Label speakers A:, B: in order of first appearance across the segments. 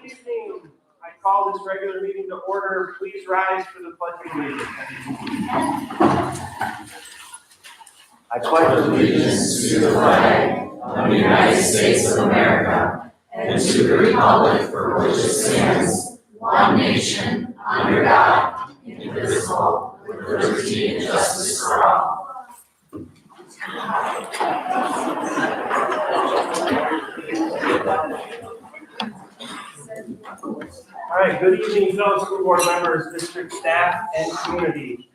A: evening. I call this regular meeting to order. Please rise for the pledge of allegiance.
B: I pledge allegiance to the flag of the United States of America and to the republic for which it stands, one nation, under God, indivisible, with liberty and justice for all.
A: All right, good evening, fellow school board members, district staff, and community.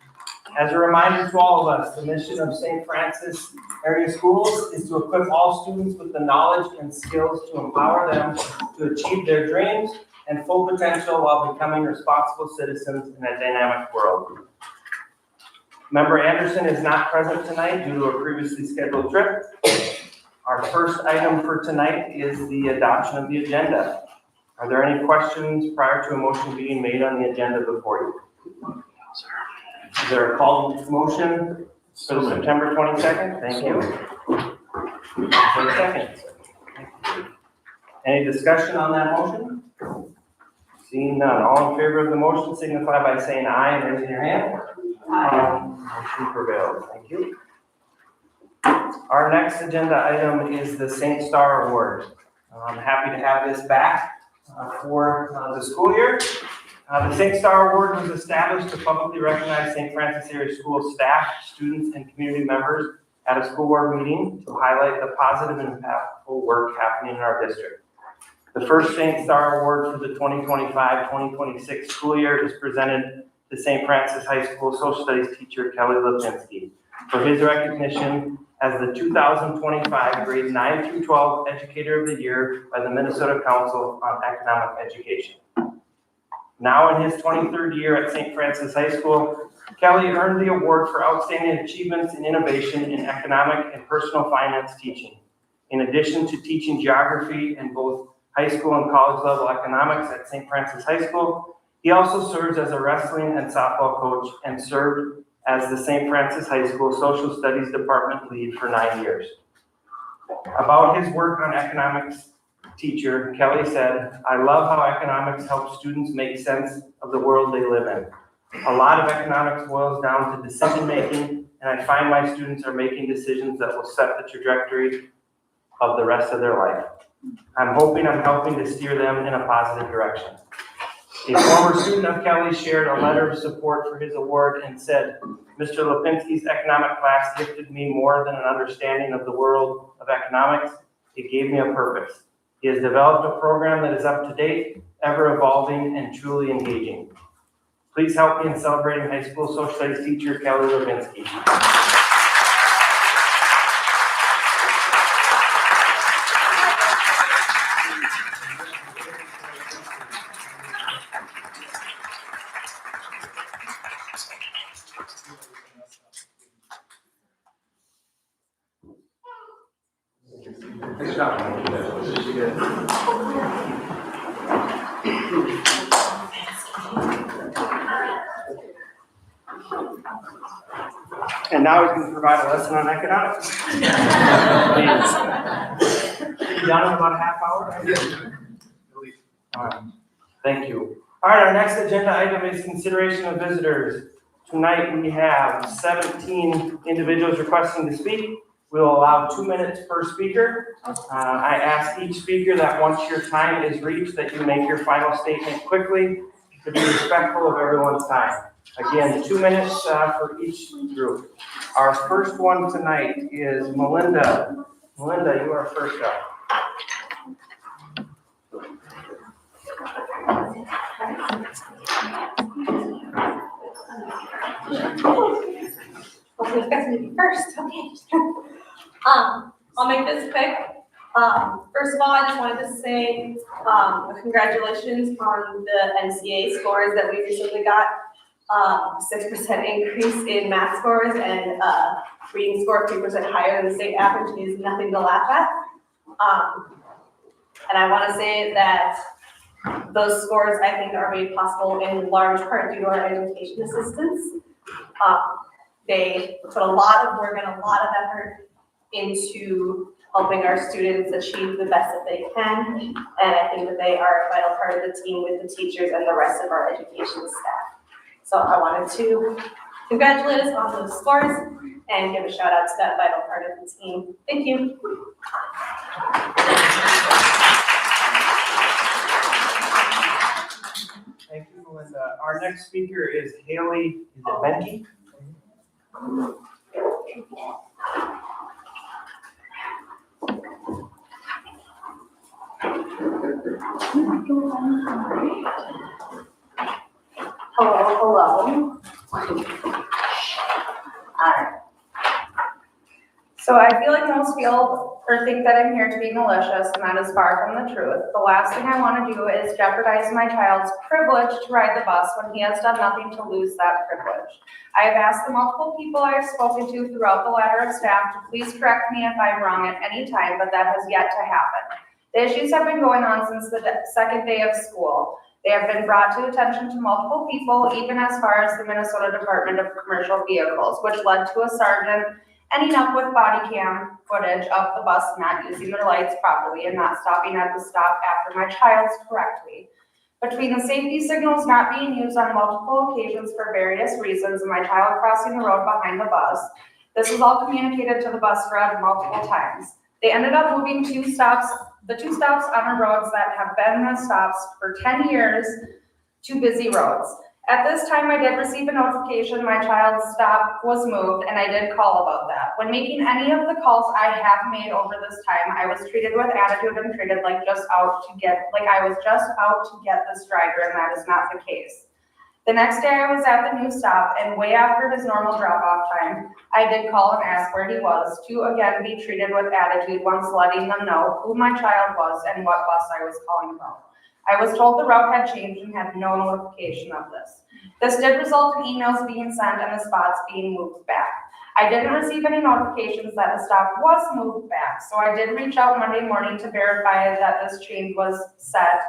A: As a reminder to all of us, the mission of St. Francis Area Schools is to equip all students with the knowledge and skills to empower them to achieve their dreams and full potential while becoming responsible citizens in a dynamic world. Member Anderson is not present tonight due to a previously scheduled trip. Our first item for tonight is the adoption of the agenda. Are there any questions prior to a motion being made on the agenda before you? Is there a called motion for the September 22nd? Thank you. Is there a second? Any discussion on that motion? Seeing none. All in favor of the motion signify by saying aye and raising your hand. Motion prevails. Thank you. Our next agenda item is the St. Star Award. I'm happy to have this back for the school year. The St. Star Award was established to publicly recognize St. Francis Area School staff, students, and community members at a school board meeting to highlight the positive and impactful work happening in our district. The first St. Star Award for the 2025-2026 school year is presented to St. Francis High School social studies teacher Kelly Lipinski for his recognition as the 2025 grade 9 through 12 Educator of the Year by the Minnesota Council on Economic Education. Now in his 23rd year at St. Francis High School, Kelly earned the award for outstanding achievements in innovation in economic and personal finance teaching. In addition to teaching geography in both high school and college level economics at St. Francis High School, he also serves as a wrestling and softball coach and served as the St. Francis High School Social Studies Department lead for 9 years. About his work on economics teacher, Kelly said, "I love how economics helps students make sense of the world they live in. A lot of economics boils down to decision making, and I find my students are making decisions that will set the trajectory of the rest of their life. I'm hoping I'm helping to steer them in a positive direction." A former student of Kelly shared a letter of support for his award and said, "Mr. Lipinski's economic class gifted me more than an understanding of the world of economics. It gave me a purpose. He has developed a program that is up to date, ever evolving, and truly engaging. Please help me in celebrating high school social studies teacher Kelly Lipinski." Good job. And now we can provide a lesson on economics. Please. You done in about a half hour? All right. Thank you. All right, our next agenda item is consideration of visitors. Tonight we have 17 individuals requesting to speak. We will allow 2 minutes per speaker. I ask each speaker that once your time is reached that you make your final statement quickly to be respectful of everyone's time. Again, 2 minutes for each group. Our first one tonight is Melinda. Melinda, you are first up.
C: Well, you guys need me first, okay. I'll make this quick. First of all, I just wanted to say congratulations on the NCAA scores that we recently got. 6% increase in math scores and reading score 3% higher than the state average is nothing to laugh at. And I want to say that those scores, I think, are made possible in large part due to our education assistants. They put a lot of work and a lot of effort into helping our students achieve the best that they can. And I think that they are a vital part of the team with the teachers and the rest of our education staff. So I wanted to congratulate us on those scores and give a shout out to that vital part of the team. Thank you.
A: Thank you, Melinda. Our next speaker is Haley, is it Benke?
D: Hello. Alright. So I feel like most feel or think that I'm here to be malicious, and that is far from the truth. The last thing I want to do is jeopardize my child's privilege to ride the bus when he has done nothing to lose that privilege. I have asked the multiple people I have spoken to throughout the ladder of staff to please correct me if I'm wrong at any time, but that has yet to happen. The issues have been going on since the second day of school. They have been brought to attention to multiple people, even as far as the Minnesota Department of Commercial Vehicles, which led to a sergeant ending up with body cam footage of the bus not using their lights properly and not stopping at the stop after my child's correctly. Between the safety signals not being used on multiple occasions for various reasons and my child crossing the road behind the bus, this was all communicated to the bus squad multiple times. They ended up moving the two stops on our roads that have been the stops for 10 years to busy roads. At this time, I did receive a notification my child's stop was moved, and I did call about that. When making any of the calls I have made over this time, I was treated with attitude and treated like I was just out to get this driver, and that is not the case. The next day I was at the new stop, and way after his normal drop-off time, I did call and ask where he was to again be treated with attitude once letting them know who my child was and what bus I was calling about. I was told the route had changed and had no notification of this. This did result in emails being sent and the spots being moved back. I didn't receive any notifications that the stop was moved back, so I did reach out Monday morning to verify that this change was set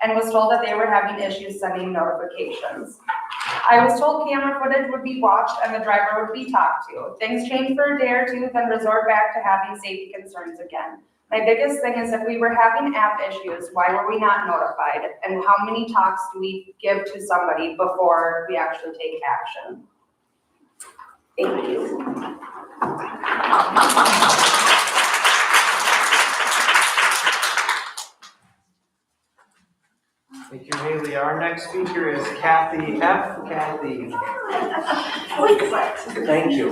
D: and was told that they were having issues sending notifications. I was told camera footage would be watched and the driver would be talked to. Things changed for a day or two, then resort back to having safety concerns again. My biggest thing is if we were having app issues, why were we not notified? And how many talks do we give to somebody before we actually take action? Thank you.
A: Thank you, Haley. Our next speaker is Kathy F. Kathy. Thank you.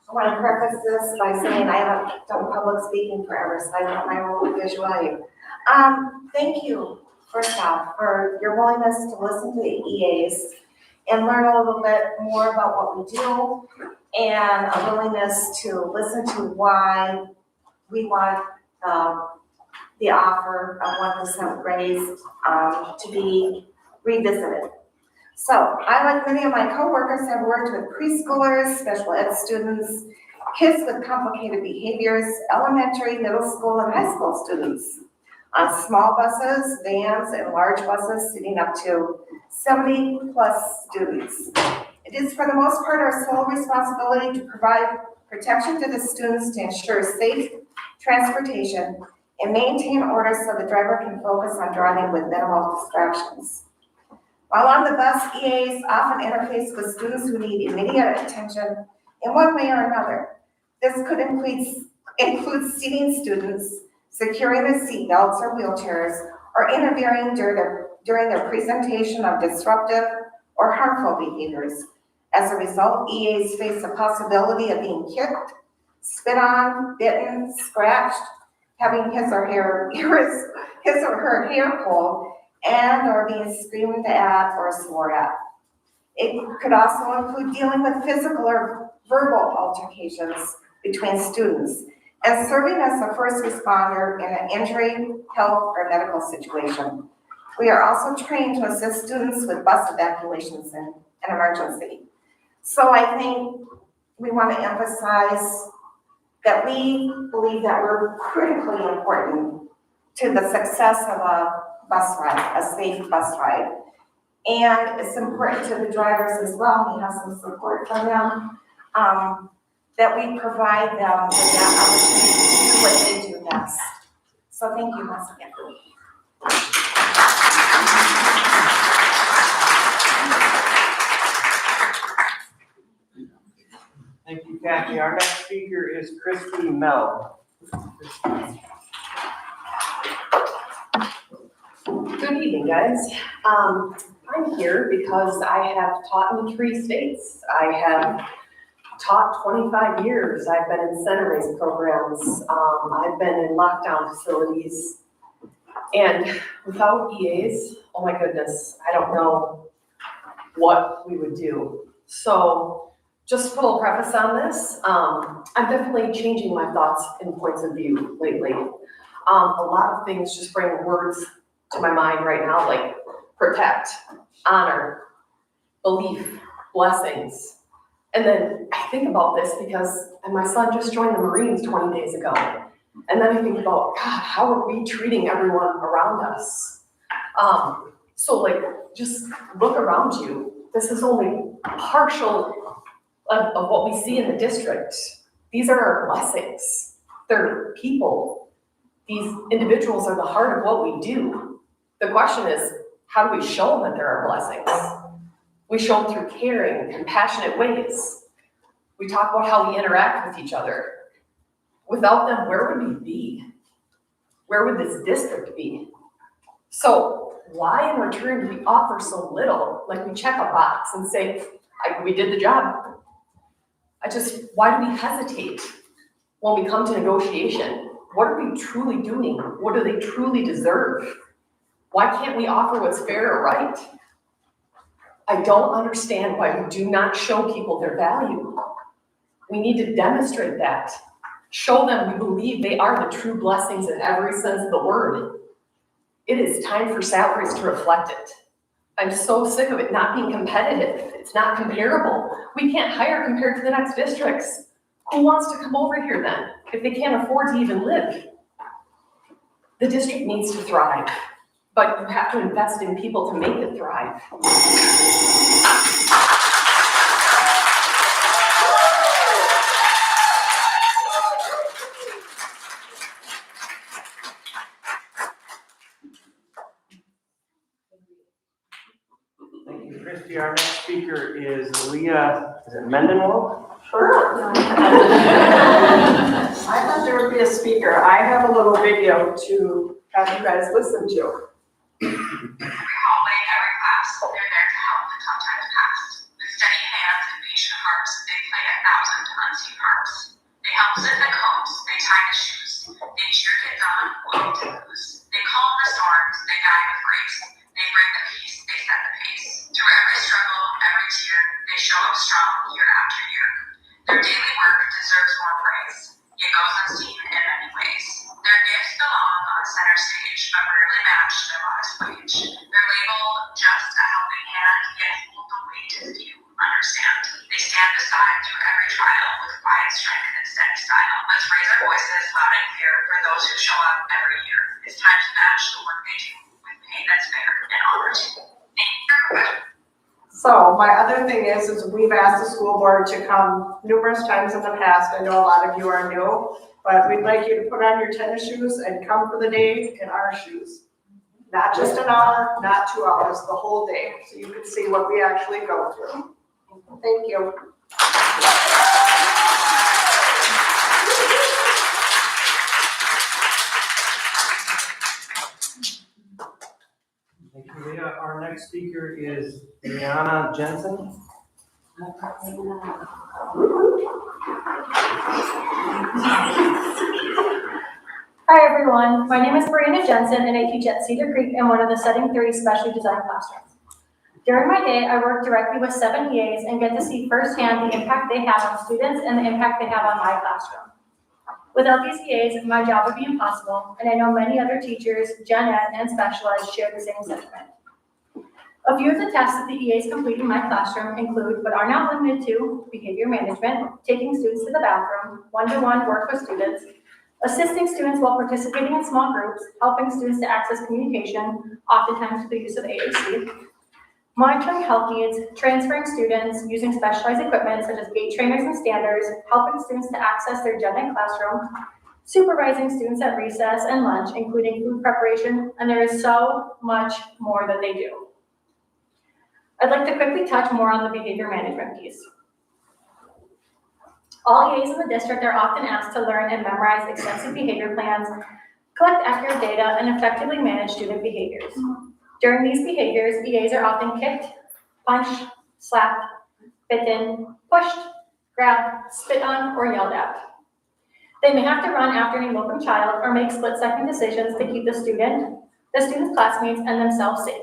E: I want to preface this by saying I haven't done public speaking forever, so I don't my own visual aid. Thank you, first off, for your willingness to listen to the EAs and learn a little bit more about what we do, and a willingness to listen to why we want the offer of 1% raise to be revisited. So I, like many of my coworkers, have worked with preschoolers, special ed students, kids with complicated behaviors, elementary, middle school, and high school students on small buses, vans, and large buses sitting up to 70+ students. It is for the most part our sole responsibility to provide protection to the students to ensure safe transportation and maintain order so the driver can focus on driving with minimal distractions. While on the bus, EAs often interface with students who need immediate attention in one way or another. This could include seating students, securing their seat belts or wheelchairs, or interfering during their presentation of disruptive or harmful behaviors. As a result, EAs face the possibility of being kicked, spit on, bitten, scratched, having his or her hair pulled, and or being screamed at or swore at. It could also include dealing with physical or verbal altercations between students and serving as a first responder in an injury, health, or medical situation. We are also trained to assist students with bus evacuations in an emergency. So I think we want to emphasize that we believe that we're critically important to the success of a bus ride, a safe bus ride. And it's important to the drivers as well, we have some support from them, that we provide them with that opportunity to do what they do best. So thank you once again.
A: Thank you, Kathy. Our next speaker is Christy Mel.
F: Good evening, guys. I'm here because I have taught in 3 states. I have taught 25 years. I've been in center race programs. I've been in lockdown facilities. And without EAs, oh my goodness, I don't know what we would do. So just a little preface on this. I'm definitely changing my thoughts and points of view lately. A lot of things just bring words to my mind right now, like protect, honor, belief, blessings. And then I think about this because my son just joined the Marines 20 days ago. And then I think about, God, how are we treating everyone around us? So like, just look around you. This is only partial of what we see in the district. These are our blessings. They're people. These individuals are the heart of what we do. The question is, how do we show them that there are blessings? We show them through caring, compassionate ways. We talk about how we interact with each other. Without them, where would we be? Where would this district be? So why in return do we offer so little? Like we check a box and say, we did the job. Why do we hesitate when we come to negotiation? What are we truly doing? What do they truly deserve? Why can't we offer what's fair or right? I don't understand why we do not show people their value. We need to demonstrate that. Show them we believe they are the true blessings in every sense of the word. It is time for salaries to reflect it. I'm so sick of it not being competitive. It's not comparable. We can't hire compared to the next districts. Who wants to come over here then, if they can't afford to even live? The district needs to thrive, but you have to invest in people to make it thrive.
A: Thank you, Christy. Our next speaker is Leah, is it Mendenwald?
G: Sure. I thought there would be a speaker. I have a little video to have you guys listen to.
H: Every hallway, every class, they're there to help the tough times past. With steady hands and patient hearts, they play 1,000 unseen harps. They help zip the coats, they tie the shoes. They cheer kids on, willing to lose. They calm the storms, they guide with grace. They bring the peace, they set the pace. Through every struggle, every tear, they show up strong year after year. Their daily work deserves more praise. It goes unseen in many ways. Their gifts belong on center stage, but rarely match their modest wage. They're labeled just a helping hand, yet hold the weight as few understand. They stand beside through every trial with quiet strength and steady style. Let's raise our voices loud and clear for those who show up every year. It's time to match the work they do with pay that's fair and honor too. Thank you for your question.
G: So my other thing is we've asked the school board to come numerous times in the past. I know a lot of you are new, but we'd like you to put on your tennis shoes and come for the day in our shoes. Not just an hour, not 2 hours, the whole day, so you can see what we actually go through. Thank you.
A: Thank you, Leah. Our next speaker is Brianna Jensen.
I: Hi everyone, my name is Brianna Jensen and I teach at Cedar Creek in one of the Setting 3 specially designed classrooms. During my day, I work directly with 7 EAs and get to see firsthand the impact they have on students and the impact they have on my classroom. Without these EAs, my job would be impossible, and I know many other teachers, gen ed, and special ed share the same sentiment. A few of the tasks that the EAs complete in my classroom include, but are not limited to, behavior management, taking students to the bathroom, one-to-one work with students, assisting students while participating in small groups, helping students to access communication, oftentimes through the use of AAC, monitoring health needs, transferring students, using specialized equipment such as gate trainers and standers, helping students to access their gen ed classroom, supervising students at recess and lunch, including food preparation, and there is so much more that they do. I'd like to quickly touch more on the behavior management piece. All EAs in the district are often asked to learn and memorize extensive behavior plans, collect accurate data, and effectively manage student behaviors. During these behaviors, EAs are often kicked, punched, slapped, bitten, pushed, grabbed, spit on, or yelled at. They may have to run after an eloping child or make split-second decisions to keep the student's classmates, and themselves safe.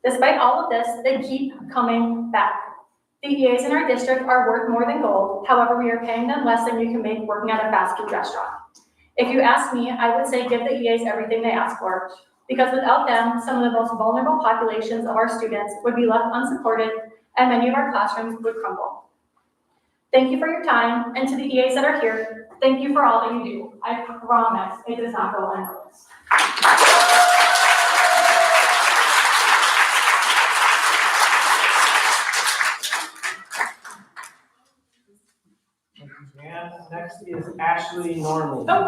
I: Despite all of this, they keep coming back. The EAs in our district are worth more than gold. However, we are paying them less than you can make working at a fast food restaurant. If you ask me, I would say give the EAs everything they ask for, because without them, some of the most vulnerable populations of our students would be left unsupported, and many of our classrooms would crumble. Thank you for your time, and to the EAs that are here, thank you for all that you do. I promise it does not go unnoticed.
A: And next is Ashley Norman.
J: Hi,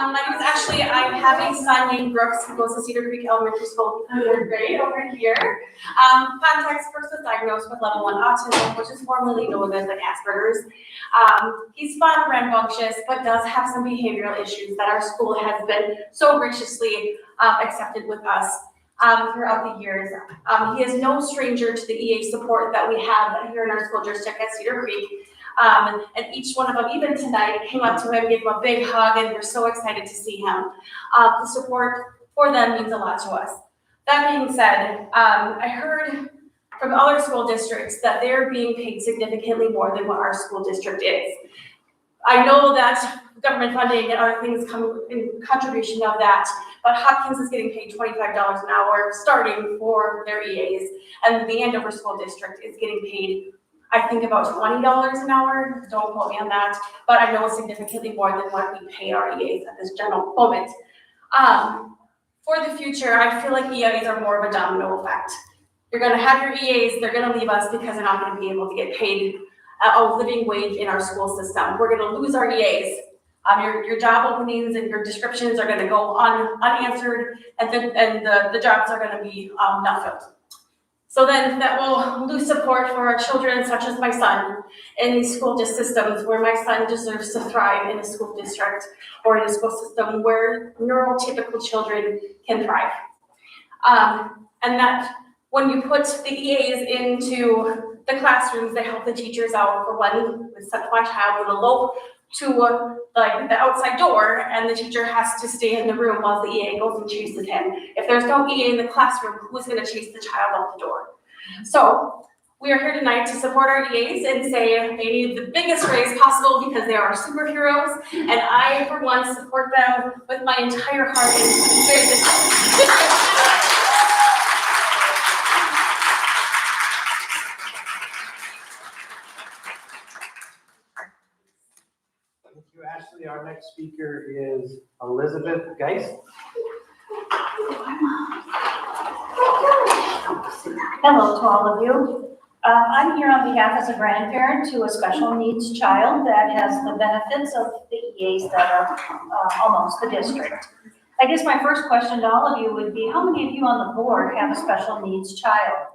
J: my name is Ashley. I have a son named Brooks who goes to Cedar Creek Elementary School in third grade over here. Context, Brooks was diagnosed with level 1 autism, which is formerly known as like Asperger's. He's fun, rambunctious, but does have some behavioral issues that our school has been so graciously accepted with us throughout the years. He is no stranger to the EA support that we have here in our school district at Cedar Creek. And each one of them, even tonight, came up to him, gave him a big hug, and we're so excited to see him. The support for them means a lot to us. That being said, I heard from other school districts that they're being paid significantly more than what our school district is. I know that government funding and other things come in contribution of that, but Hopkins is getting paid $25 an hour starting for their EAs, and the Andover School District is getting paid, I think, about $20 an hour. Don't quote me on that, but I know it's significantly more than what we pay our EAs at this general moment. For the future, I feel like EAs are more of a domino effect. You're going to have your EAs, they're going to leave us because they're not going to be able to get paid a living wage in our school system. We're going to lose our EAs. Your job openings and your descriptions are going to go unanswered, and the jobs are going to be not filled. So then that will lose support for our children, such as my son, in these school systems where my son deserves to thrive in a school district or in a school system where neurotypical children can thrive. And that when you put the EAs into the classrooms, they help the teachers out. For one, my child would elope to the outside door, and the teacher has to stay in the room while the EA goes and chases him. If there's no EA in the classroom, who's going to chase the child out the door? So we are here tonight to support our EAs and say they need the biggest raise possible because they are our superheroes, and I, for one, support them with my entire heart and very
A: Thank you, Ashley. Our next speaker is Elizabeth Geist.
K: Hello to all of you. I'm here on behalf as a grandparent to a special needs child that has the benefits of the EAs that are almost the district. I guess my first question to all of you would be, how many of you on the board have a special needs child?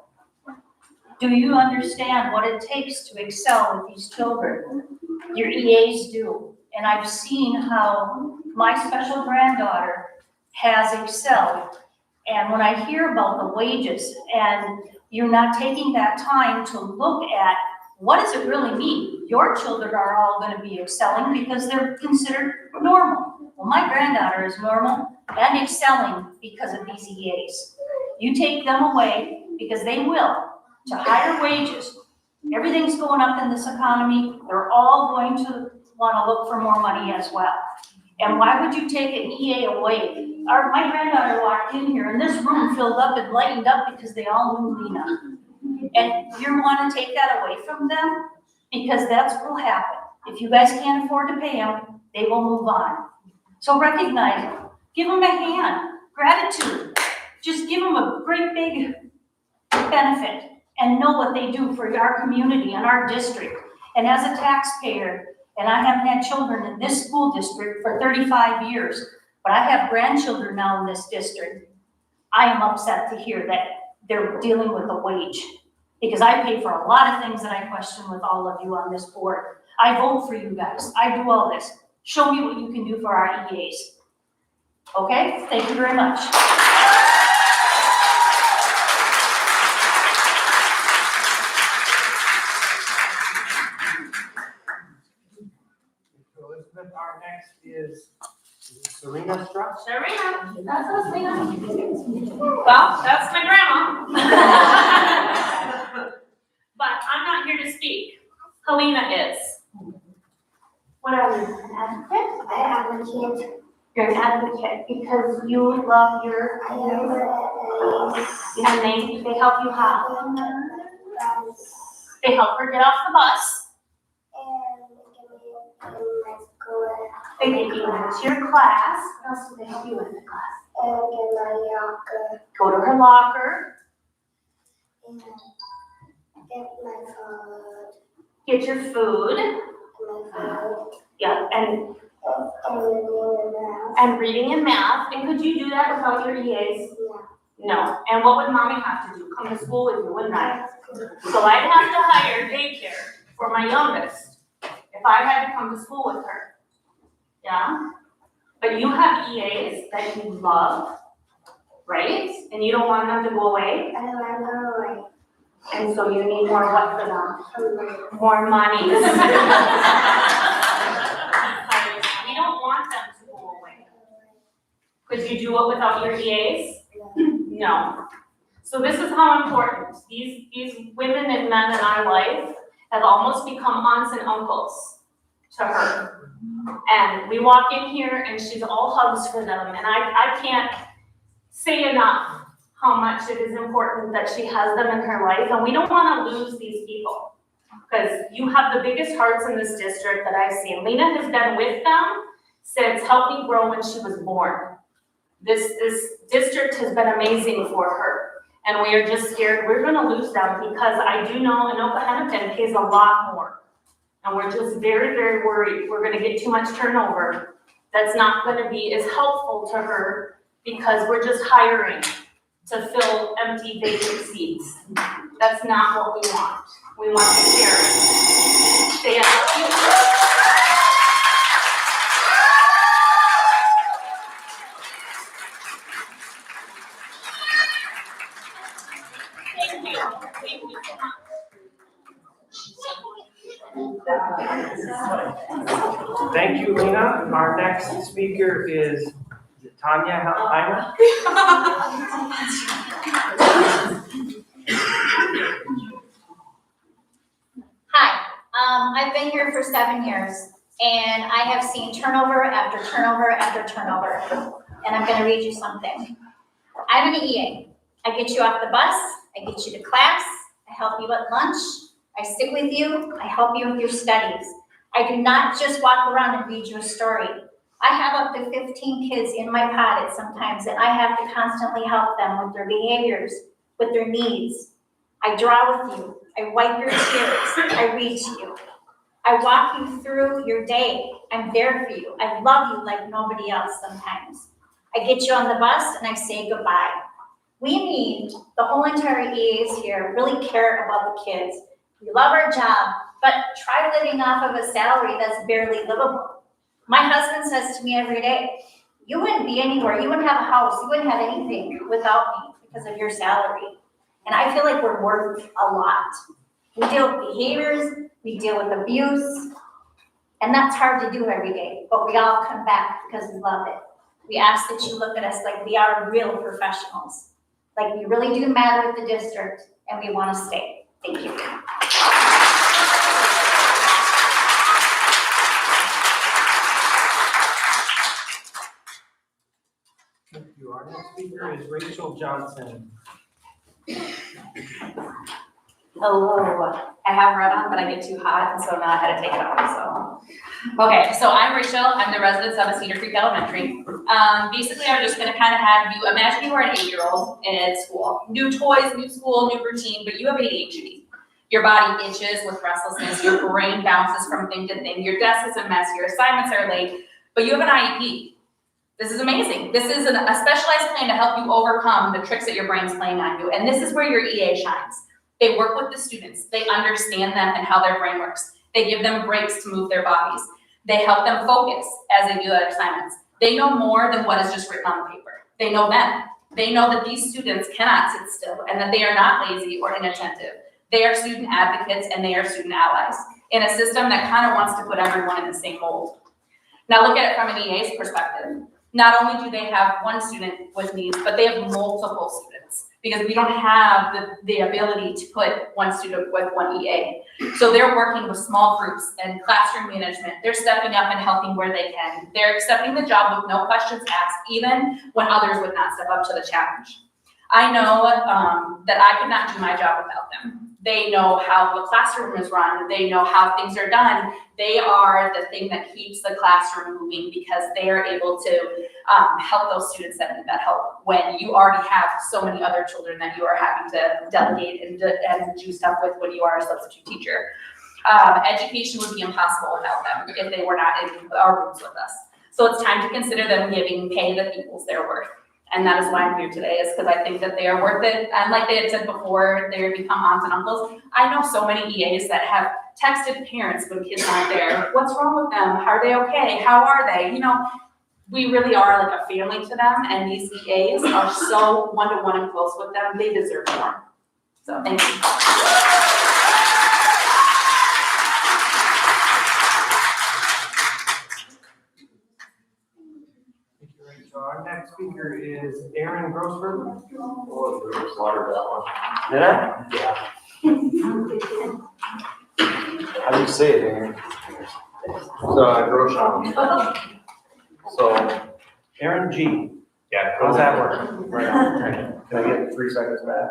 K: Do you understand what it takes to excel with these children? Your EAs do. And I've seen how my special granddaughter has excelled. And when I hear about the wages and you're not taking that time to look at what does it really mean? Your children are all going to be excelling because they're considered normal. Well, my granddaughter is normal and excelling because of these EAs. You take them away because they will to higher wages. Everything's going up in this economy. They're all going to want to look for more money as well. And why would you take an EA away? My granddaughter walked in here and this room filled up and lightened up because they all knew Lena. And you want to take that away from them? Because that's what will happen. If you guys can't afford to pay them, they will move on. So recognize them. Give them a hand. Gratitude. Just give them a great big benefit and know what they do for our community and our district. And as a taxpayer, and I haven't had children in this school district for 35 years, but I have grandchildren now in this district, I am upset to hear that they're dealing with a wage. Because I pay for a lot of things that I question with all of you on this board. I vote for you guys. I do all this. Show me what you can do for our EAs. Okay? Thank you very much.
A: Elizabeth, our next is Serena Struck.
J: Serena, that's us, Lena. Well, that's my grandma. But I'm not here to speak. Helena is. What are you, an advocate?
L: I am a kid.
J: You're an advocate because you love your, your name. They help you how? They help her get off the bus. They get you into your class. What else do they help you in the class? Go to her locker. Get your food. Yeah, and reading and math. And could you do that without your EAs? No. And what would mommy have to do? Come to school with you, wouldn't I? So I'd have to hire daycare for my youngest if I had to come to school with her. Yeah? But you have EAs that you love, right? And you don't want them to go away? And so you need more what for them? More money. We don't want them to go away. Could you do it without your EAs? No. So this is how important. These women and men in our life have almost become aunts and uncles to her. And we walk in here and she's all hugs for them. And I can't say enough how much it is important that she has them in her life. And we don't want to lose these people because you have the biggest hearts in this district that I've seen. Lena has been with them since helped me grow when she was born. This district has been amazing for her. And we are just scared we're going to lose them because I do know Anoka Hennepin pays a lot more. And we're just very, very worried we're going to get too much turnover. That's not going to be as helpful to her because we're just hiring to fill empty vacant seats. That's not what we want. We want to share it. Say I love you. Thank you. Thank you so much.
A: Thank you, Lena. Our next speaker is Tanya Heiner.
L: Hi, I've been here for 7 years, and I have seen turnover after turnover after turnover. And I'm gonna read you something. I'm an EA. I get you off the bus, I get you to class, I help you at lunch, I sit with you, I help you with your studies. I do not just walk around and read you a story. I have up to 15 kids in my pod at sometimes, and I have to constantly help them with their behaviors, with their needs. I draw with you, I wipe your tears, I read to you. I walk you through your day, I'm there for you. I love you like nobody else sometimes. I get you on the bus and I say goodbye. We need, the whole entire EAs here really care about the kids. We love our job, but try living off of a salary that's barely livable. My husband says to me every day, you wouldn't be anywhere, you wouldn't have a house, you wouldn't have anything without me because of your salary. And I feel like we're worth a lot. We deal with behaviors, we deal with abuse, and that's hard to do every day, but we all come back because we love it. We ask that you look at us like we are real professionals, like we really do matter with the district and we want to stay. Thank you.
A: Thank you. Our next speaker is Rachel Johnson.
M: Hello. I have red on, but I get too hot, and so now I had to take it off, so. Okay, so I'm Rachel, I'm the resident of Cedar Creek Elementary. Basically, I'm just gonna kind of have you, imagine you are an 8-year-old in school. New toys, new school, new routine, but you have ADHD. Your body itches with restlessness, your brain bounces from thing to thing, your desk is a mess, your assignments are late, but you have an IEP. This is amazing. This is a specialized plan to help you overcome the tricks that your brain's playing on you, and this is where your EA shines. They work with the students, they understand them and how their brain works. They give them breaks to move their bodies. They help them focus as they do their assignments. They know more than what is just written on the paper. They know them. They know that these students cannot sit still and that they are not lazy or inattentive. They are student advocates and they are student allies in a system that kind of wants to put everyone in the same mold. Now look at it from an EA's perspective. Not only do they have one student with needs, but they have multiple students because we don't have the ability to put one student with one EA. So they're working with small groups and classroom management. They're stepping up and helping where they can. They're accepting the job with no questions asked, even when others would not step up to the challenge. I know that I could not do my job without them. They know how the classroom is run. They know how things are done. They are the thing that keeps the classroom moving because they are able to help those students that need that help when you already have so many other children that you are having to delegate and do stuff with when you are a substitute teacher. Education would be impossible without them if they were not in our rooms with us. So it's time to consider them giving pay that equals their worth. And that is why I'm here today, is because I think that they are worth it. And like they had said before, they become aunts and uncles. I know so many EAs that have texted parents when kids aren't there. What's wrong with them? Are they okay? How are they? You know, we really are like a family to them. And these EAs are so one-to-one and close with them. They deserve more. So thank you.
A: So our next speaker is Aaron Grossberg.
B: Oh, we were slaughtered that one.
A: Did I?
B: Yeah. How do you say it, Aaron? Groshan. So,
A: Aaron G.
B: yeah.
A: How's that work?
B: Right. Can I get 3 seconds back?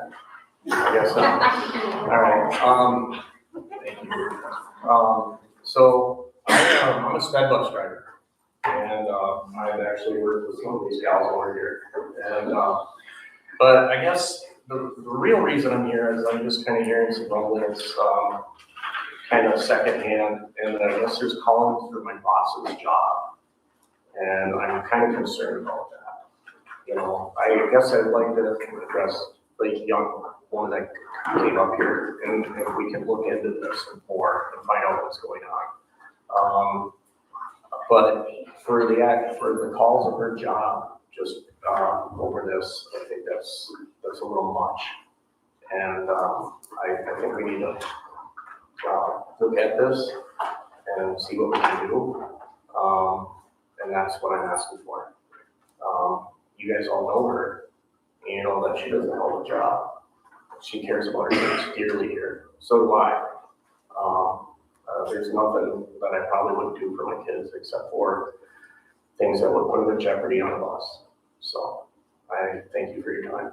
B: I guess so. All right. Thank you. So I'm a sped bus driver. And I've actually worked with some of these gals over here. And but I guess the real reason I'm here is I'm just kind of hearing some rumblings, kind of secondhand, and I guess there's calling for my boss's job. And I'm kind of concerned about that. You know, I guess I'd like to address the young one that came up here, and if we can look into this more and find out what's going on. But for the calls of her job, just over this, I think that's a little much. And I think we need to look at this and see what we can do. And that's what I'm asking for. You guys all know her, and you know that she does a hell of a job. She cares about her kids dearly here. So do I. There's nothing that I probably wouldn't do for my kids except for things that would put them in jeopardy on the bus. So I thank you for your time.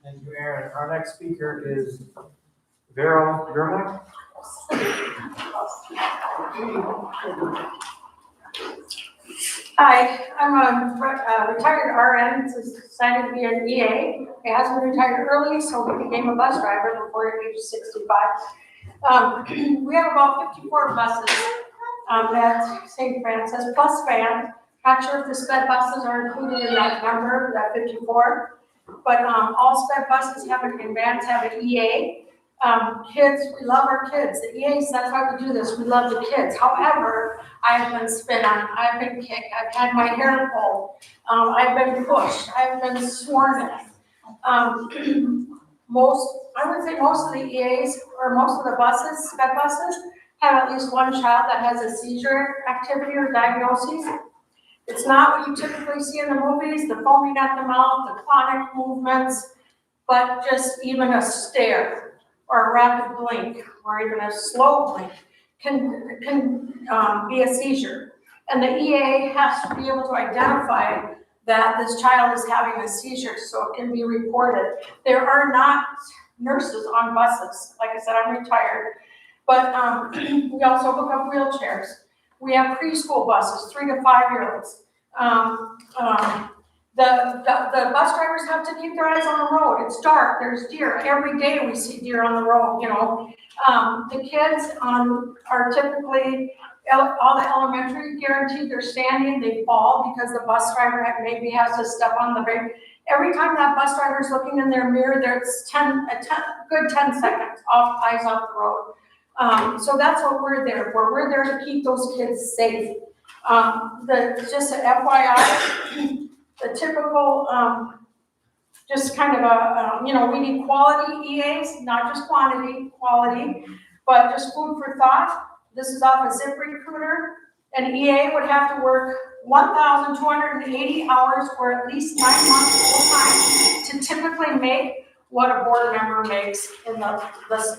A: Thank you, Aaron. Our next speaker is Vera Germack.
K: Hi, I'm a retired RN, decided to be an EA. My husband retired early, so he became a bus driver before age 65. We have about 54 buses at St. Francis, plus van. Not sure if the sped buses are included in that number, that 54. But all sped buses have and vans have an EA. Kids, we love our kids. The EAs, that's why we do this. We love the kids. However, I've been spit on, I've been kicked, I've had my hair pulled, I've been pushed, I've been sworn at. I would say most of the EAs or most of the buses, sped buses, have at least one child that has a seizure activity or diagnosis. It's not what you typically see in the movies, the foaming at the mouth, the clonic movements, but just even a stare or a rapid blink or even a slow blink can be a seizure. And the EA has to be able to identify that this child is having a seizure, so it can be reported. There are not nurses on buses. Like I said, I'm retired. But we also hook up wheelchairs. We have preschool buses, 3 to 5-year-olds. The bus drivers have to keep their eyes on the road. It's dark, there's deer. Every day we see deer on the road, you know. The kids are typically, all the elementary guaranteed they're standing, they fall because the bus driver maybe has to step on the brake. Every time that bus driver is looking in their mirror, there's good 10 seconds eyes off the road. So that's what we're there for. We're there to keep those kids safe. Just an FYI, the typical, just kind of we need quality EAs, not just quantity, quality, but just food for thought. This is off a ZipRecruiter. An EA would have to work 1,280 hours for at least 9 months full time to typically make what a board member makes in this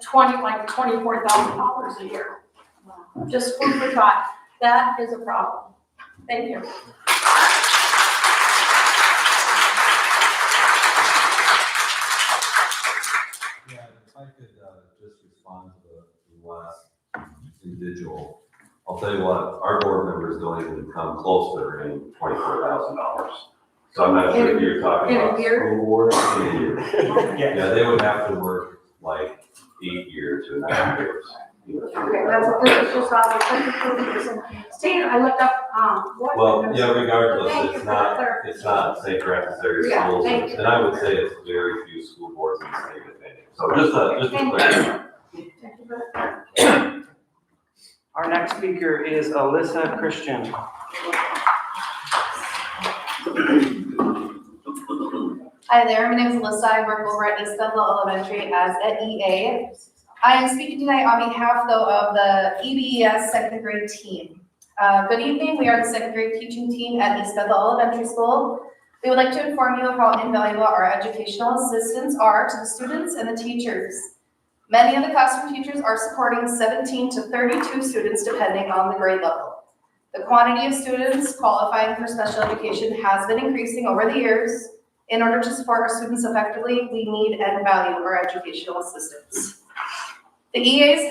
K: $24,000 a year. Just food for thought. That is a problem. Thank you.
N: Yeah, if I could just respond to the last individual. I'll tell you what, our board members don't even come close to earning $24,000. So I'm not sure if you're talking about school board in a year. Yeah, they would have to work like 8 years to 9 years.
K: Okay, that's just off the Steve, I looked up,
N: Well, yeah, regardless, it's not St. Francis area
K: Yeah,
N: schools,
K: thank you.
N: and I would say it's very few school boards in the state of Michigan. So just a clear.
A: Our next speaker is Alyssa Christian.
O: Hi there, my name is Alyssa. I work over at East Bethel Elementary as an EA. I am speaking tonight on behalf, though, of the EBES second grade team. Good evening. We are the second grade teaching team at East Bethel Elementary School. We would like to inform you of how invaluable our educational assistants are to the students and the teachers. Many of the classroom teachers are supporting 17 to 32 students depending on the grade level. The quantity of students qualifying for special education has been increasing over the years. In order to support our students effectively, we need and value our educational assistants. The EAs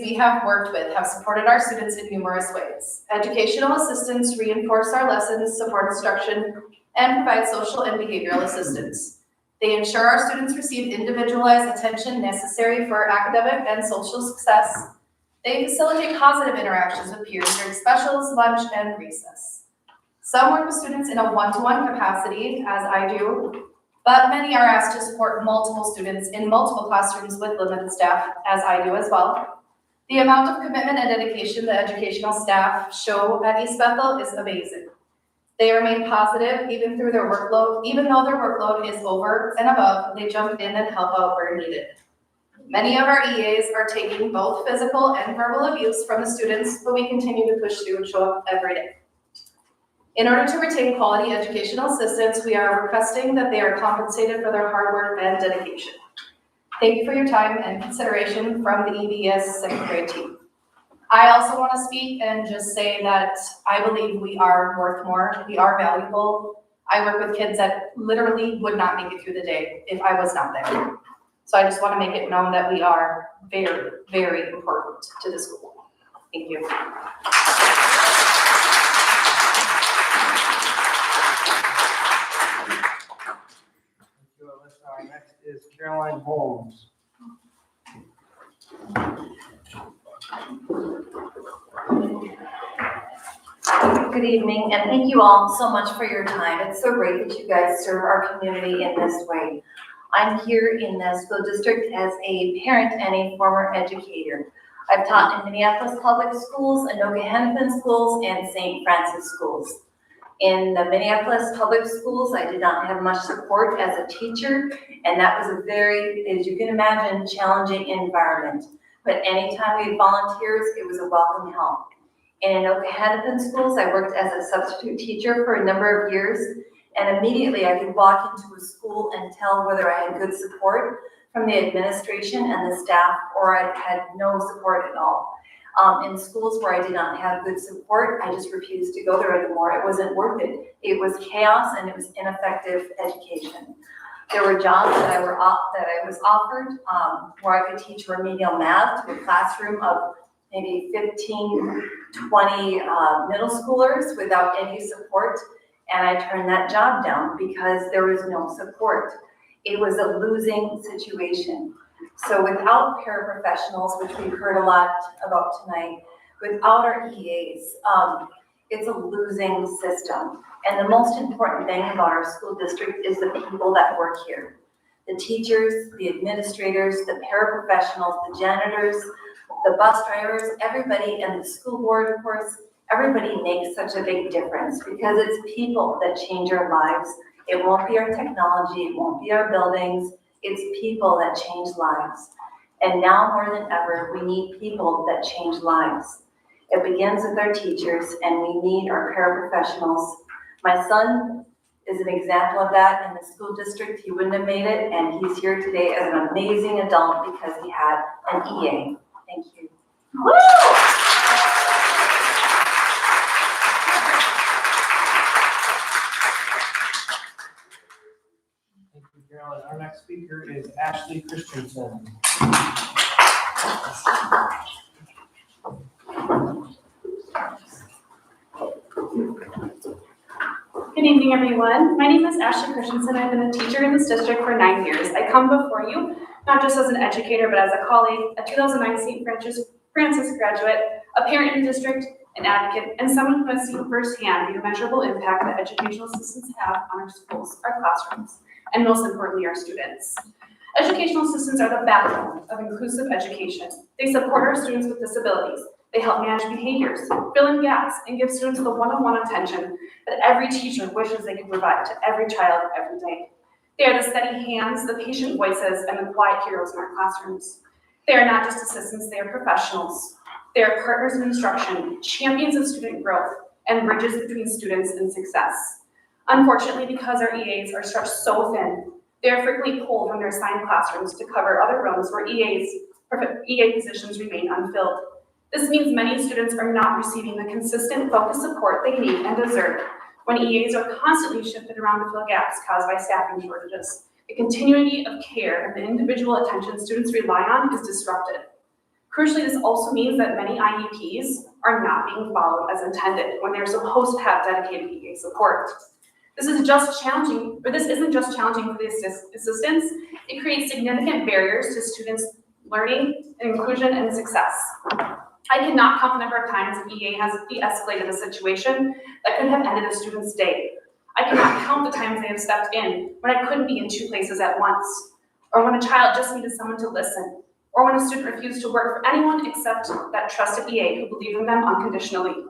O: we have worked with have supported our students in numerous ways. Educational assistants reinforce our lessons, support instruction, and provide social and behavioral assistance. They ensure our students receive individualized attention necessary for academic and social success. They facilitate positive interactions with peers during specials, lunch, and recess. Some work with students in a one-to-one capacity, as I do, but many are asked to support multiple students in multiple classrooms with limited staff, as I do as well. The amount of commitment and dedication the educational staff show at East Bethel is amazing. They remain positive even though their workload is over and above, they jump in and help out where needed. Many of our EAs are taking both physical and verbal abuse from the students, but we continue to push through and show up every day. In order to retain quality educational assistants, we are requesting that they are compensated for their hard work and dedication. Thank you for your time and consideration from the EBS second grade team. I also want to speak and just say that I believe we are worth more. We are valuable. I work with kids that literally would not make it through the day if I was not there. So I just want to make it known that we are very, very important to the school. Thank you.
A: Our next is Caroline Holmes.
P: Good evening, and thank you all so much for your time. It's so great that you guys serve our community in this way. I'm here in the school district as a parent and a former educator. I've taught in Minneapolis Public Schools, Anoka Hennepin Schools, and St. Francis Schools. In the Minneapolis Public Schools, I did not have much support as a teacher, and that was a very, as you can imagine, challenging environment. But anytime we had volunteers, it was a welcome help. In Anoka Hennepin Schools, I worked as a substitute teacher for a number of years, and immediately I could walk into a school and tell whether I had good support from the administration and the staff, or I had no support at all. In schools where I did not have good support, I just refused to go there anymore. It wasn't worth it. It was chaos and it was ineffective education. There were jobs that I was offered where I could teach remedial math to a classroom of maybe 15, 20 middle schoolers without any support. And I turned that job down because there was no support. It was a losing situation. So without paraprofessionals, which we've heard a lot about tonight, without our EAs, it's a losing system. And the most important thing about our school district is the people that work here. The teachers, the administrators, the paraprofessionals, the janitors, the bus drivers, everybody, and the school board, of course, everybody makes such a big difference because it's people that change our lives. It won't be our technology, it won't be our buildings, it's people that change lives. And now more than ever, we need people that change lives. It begins with our teachers, and we need our paraprofessionals. My son is an example of that in the school district. He wouldn't have made it, and he's here today as an amazing adult because he had an EA. Thank you.
C: Woo!
A: Thank you, Carolyn. Our next speaker is Ashley Christensen.
J: Good evening, everyone. My name is Ashley Christensen. I've been a teacher in this district for 9 years. I come before you not just as an educator, but as a colleague, a 2009 St. Francis graduate, a parent in the district, an advocate, and someone who has seen firsthand the immeasurable impact that educational assistants have on our schools, our classrooms, and most importantly, our students. Educational assistants are the backbone of inclusive education. They support our students with disabilities. They help manage behaviors, fill in gaps, and give students the one-on-one attention that every teacher wishes they could provide to every child every day. They are the steady hands, the patient voices, and the quiet heroes in our classrooms. They are not just assistants, they are professionals. They are partners in instruction, champions of student growth, and bridges between students and success. Unfortunately, because our EAs are stretched so thin, they are frequently pulled from their assigned classrooms to cover other rooms where EA positions remain unfilled. This means many students are not receiving the consistent, focused support they need and deserve when EAs are constantly shifted around to fill gaps caused by staffing shortages. The continuity of care and the individual attention students rely on is disrupted. Crucially, this also means that many IEPs are not being followed as intended when they're supposed to have dedicated EA support. This isn't just challenging for the assistants, it creates significant barriers to students' learning, inclusion, and success. I cannot count the number of times an EA has de-escalated a situation that could have ended a student's day. I cannot count the times they have stepped in when I couldn't be in 2 places at once, or when a child just needed someone to listen, or when a student refused to work for anyone except that trusted EA who believed in them unconditionally.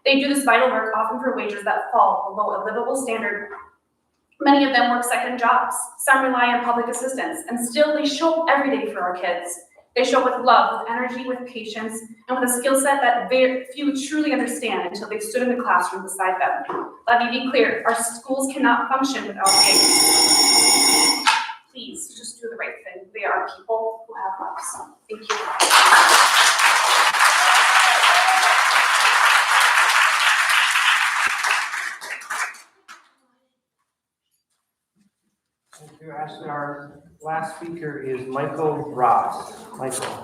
J: They do this vital work often for wages that fall below a livable standard. Many of them work second jobs. Some rely on public assistance, and still they show up every day for our kids. They show up with love, with energy, with patience, and with a skill set that very few truly understand until they've stood in the classroom beside them. Let me be clear, our schools cannot function without EAs. Please, just do the right thing. They are people who have lives. Thank you.
A: Thank you, Ashley. Our last speaker is Michael Ross. Michael.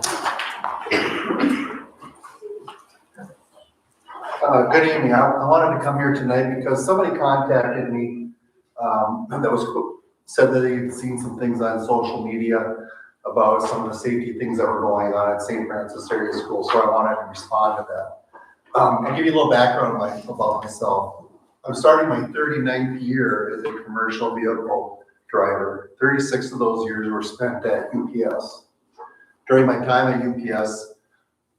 Q: Good evening. I wanted to come here tonight because somebody contacted me said that they'd seen some things on social media about some of the safety things that were going on at St. Francis Area School, so I wanted to respond to that. I'll give you a little background about myself. I'm starting my 39th year as a commercial vehicle driver. 36 of those years were spent at UPS. During my time at UPS,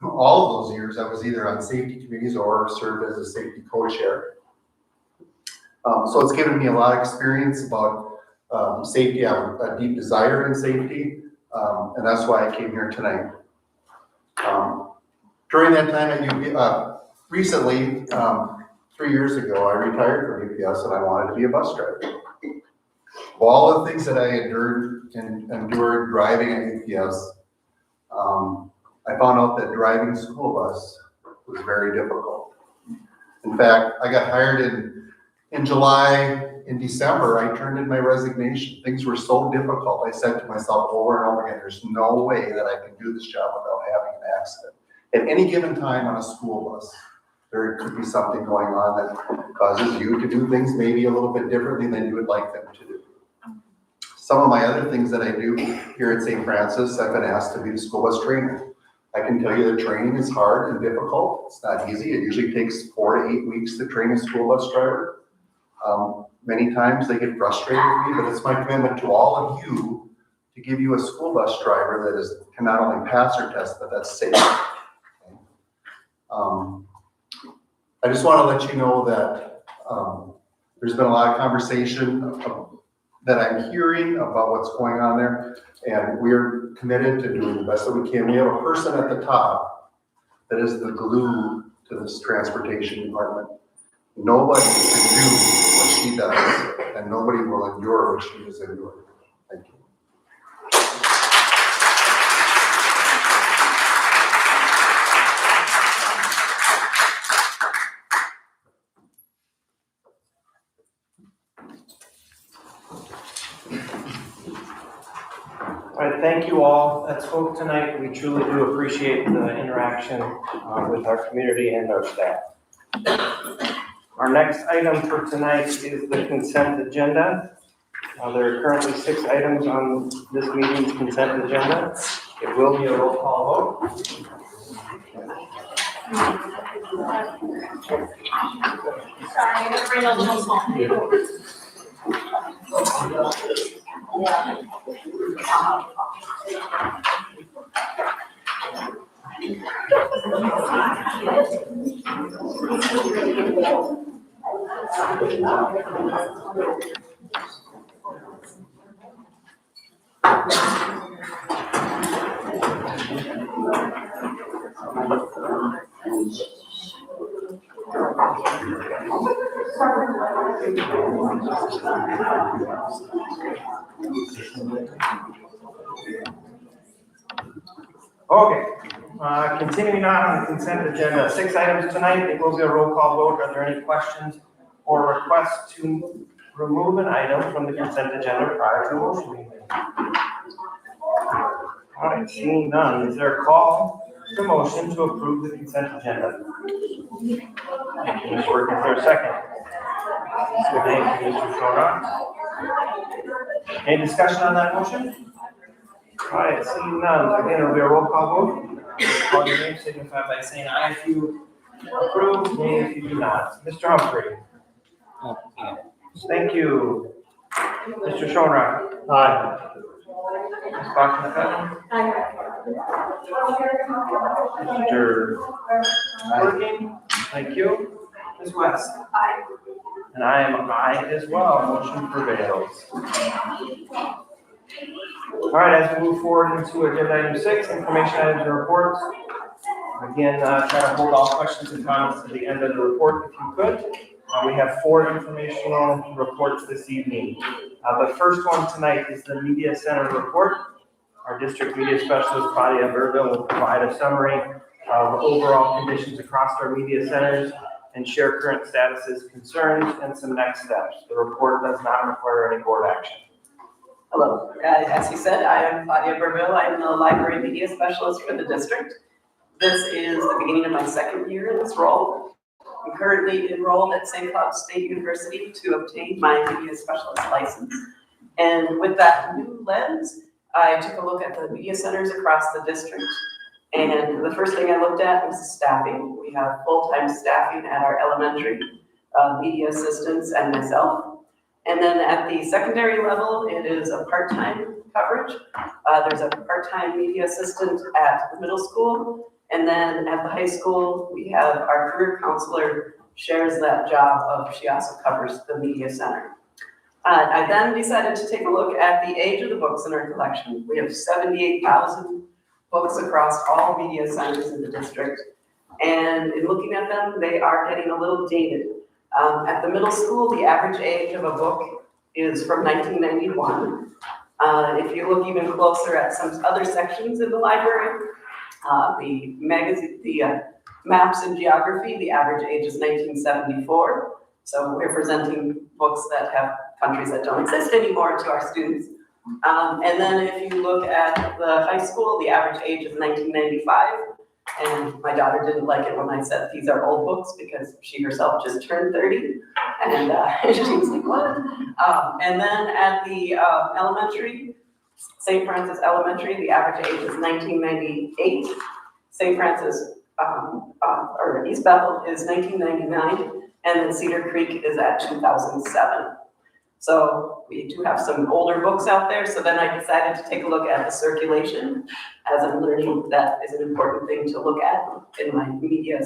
Q: all of those years, I was either on safety committees or served as a safety co-chair. So it's given me a lot of experience about safety. I have a deep desire in safety, and that's why I came here tonight. During that time at UPS, recently, 3 years ago, I retired from UPS and I wanted to be a bus driver. Of all the things that I endured driving at UPS, I found out that driving school bus was very difficult. In fact, I got hired in July. In December, I turned in my resignation. Things were so difficult. I said to myself over and over again, there's no way that I can do this job without having an accident. At any given time on a school bus, there could be something going on that causes you to do things maybe a little bit differently than you would like them to do. Some of my other things that I do here at St. Francis, I've been asked to be the school bus trainer. I can tell you the training is hard and difficult. It's not easy. It usually takes 4 to 8 weeks to train a school bus driver. Many times they get frustrated with me, but it's my commitment to all of you to give you a school bus driver that can not only pass your test, but that's safe. I just want to let you know that there's been a lot of conversation that I'm hearing about what's going on there, and we're committed to doing the best that we can. We have a person at the top that is the glue to this transportation department. Nobody can do what she does, and nobody will endure what she has endured. Thank you.
A: All right, thank you all that spoke tonight. We truly do appreciate the interaction with our community and our staff. Our next item for tonight is the consent agenda. There are currently 6 items on this meeting's consent agenda. It will be a roll call vote.
J: Sorry, I'm afraid I'll just
A: Okay, continuing on the consent agenda, 6 items tonight. It will be a roll call vote. Are there any questions or requests to remove an item from the consent agenda prior to a motion being made? All right, seeing none, is there a call to motion to approve the consent agenda? Thank you, Ms. Work. Is there a second? Thank you, Mr. Shora. Any discussion on that motion? All right, seeing none, again, it'll be a roll call vote. Call your name, signify by saying aye if you approve, nay if you do not. Mr. Humphrey? Aye. Thank you. Mr. Shonrock? Aye. Ms. Bachman? Mr. Working? Thank you. Ms. West? Aye. And I am an aye as well. Motion prevails. All right, as we move forward into agenda item 6, information items and reports. Again, try to hold all questions and comments to the end of the report if you could. We have 4 informational reports this evening. The first one tonight is the Media Center report. Our district media specialist, Claudia Burville, will provide a summary of overall conditions across our media centers and share current statuses, concerns, and some next steps. The report does not require any board action.
R: Hello, as he said, I am Claudia Burville. I'm the library media specialist for the district. This is the beginning of my 2nd year in this role. I'm currently enrolled at St. Cloud State University to obtain my media specialist license. And with that new lens, I took a look at the media centers across the district. And the first thing I looked at was staffing. We have full-time staffing at our elementary, media assistants and myself. And then at the secondary level, it is a part-time coverage. There's a part-time media assistant at the middle school. And then at the high school, we have our career counselor shares that job of, she also covers the media center. I then decided to take a look at the age of the books in our collection. We have 78,000 books across all media centers in the district. And in looking at them, they are getting a little dated. At the middle school, the average age of a book is from 1991. If you look even closer at some other sections in the library, the magazine, the maps and geography, the average age is 1974. So we're presenting books that have countries that don't exist anymore to our students. And then if you look at the high school, the average age is 1995. And my daughter didn't like it when I said these are old books because she herself just turned 30. And she was like, what? And then at the elementary, St. Francis Elementary, the average age is 1998. St. Francis, or East Bethel is 1999. And then Cedar Creek is at 2007. So we do have some older books out there. So then I decided to take a look at the circulation, as I'm learning that is an important thing to look at in my media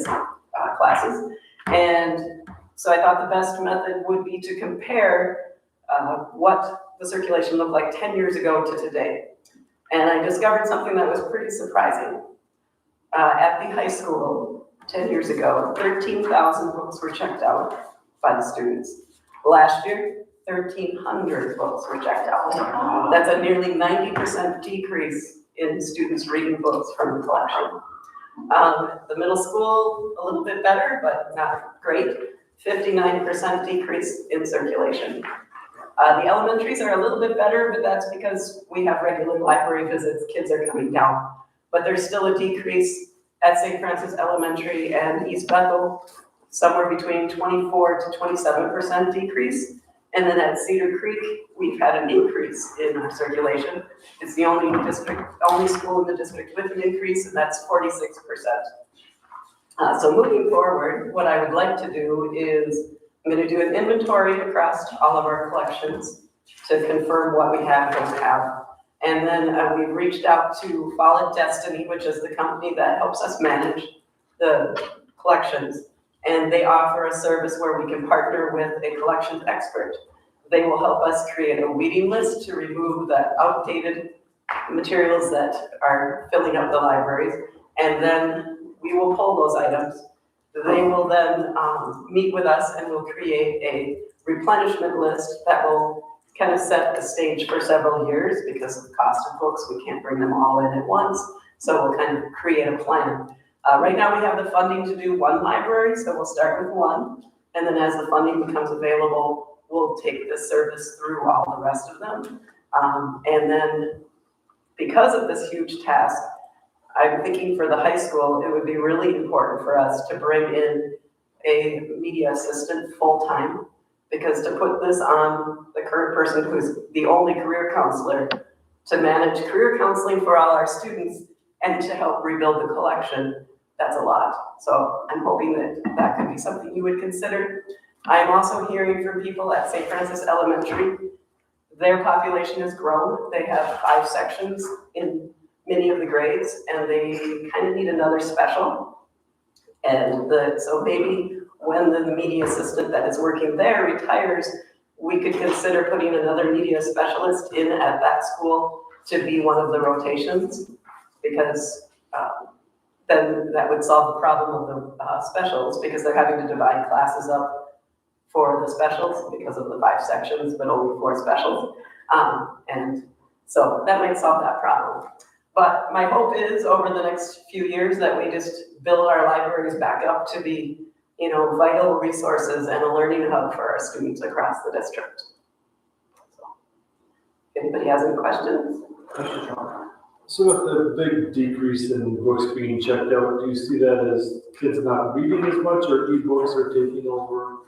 R: classes. And so I thought the best method would be to compare what the circulation looked like 10 years ago to today. And I discovered something that was pretty surprising. At the high school 10 years ago, 13,000 books were checked out by the students. Last year, 1,300 books were checked out. That's a nearly 90% decrease in students reading books from the collection. The middle school, a little bit better, but not great. 59% decrease in circulation. The elementaries are a little bit better, but that's because we have regular library visits. Kids are coming down. But there's still a decrease at St. Francis Elementary and East Bethel, somewhere between 24 to 27% decrease. And then at Cedar Creek, we've had an increase in our circulation. It's the only school in the district with an increase, and that's 46%. So moving forward, what I would like to do is, I'm going to do an inventory across all of our collections to confirm what we have, don't have. And then we've reached out to Follett Destiny, which is the company that helps us manage the collections. And they offer a service where we can partner with a collections expert. They will help us create a weeding list to remove the outdated materials that are filling up the libraries. And then we will pull those items. They will then meet with us and we'll create a replenishment list that will kind of set the stage for several years because of the cost of books. We can't bring them all in at once. So we'll kind of create a plan. Right now we have the funding to do one library, so we'll start with one. And then as the funding becomes available, we'll take this service through all the rest of them. And then because of this huge task, I'm thinking for the high school, it would be really important for us to bring in a media assistant full-time, because to put this on the current person who's the only career counselor to manage career counseling for all our students and to help rebuild the collection, that's a lot. So I'm hoping that that could be something you would consider. I'm also hearing from people at St. Francis Elementary. Their population has grown. They have 5 sections in many of the grades, and they kind of need another special. And so maybe when the media assistant that is working there retires, we could consider putting another media specialist in at that school to be one of the rotations, because then that would solve the problem of the specials, because they're having to divide classes up for the specials because of the 5 sections, but only 4 specials. And so that might solve that problem. But my hope is over the next few years that we just build our libraries back up to be, you know, vital resources and a learning hub for our students across the district. So, if anybody has any questions?
S: So with the big decrease in books being checked out, do you see that as kids not reading as much, or e-books are taking over?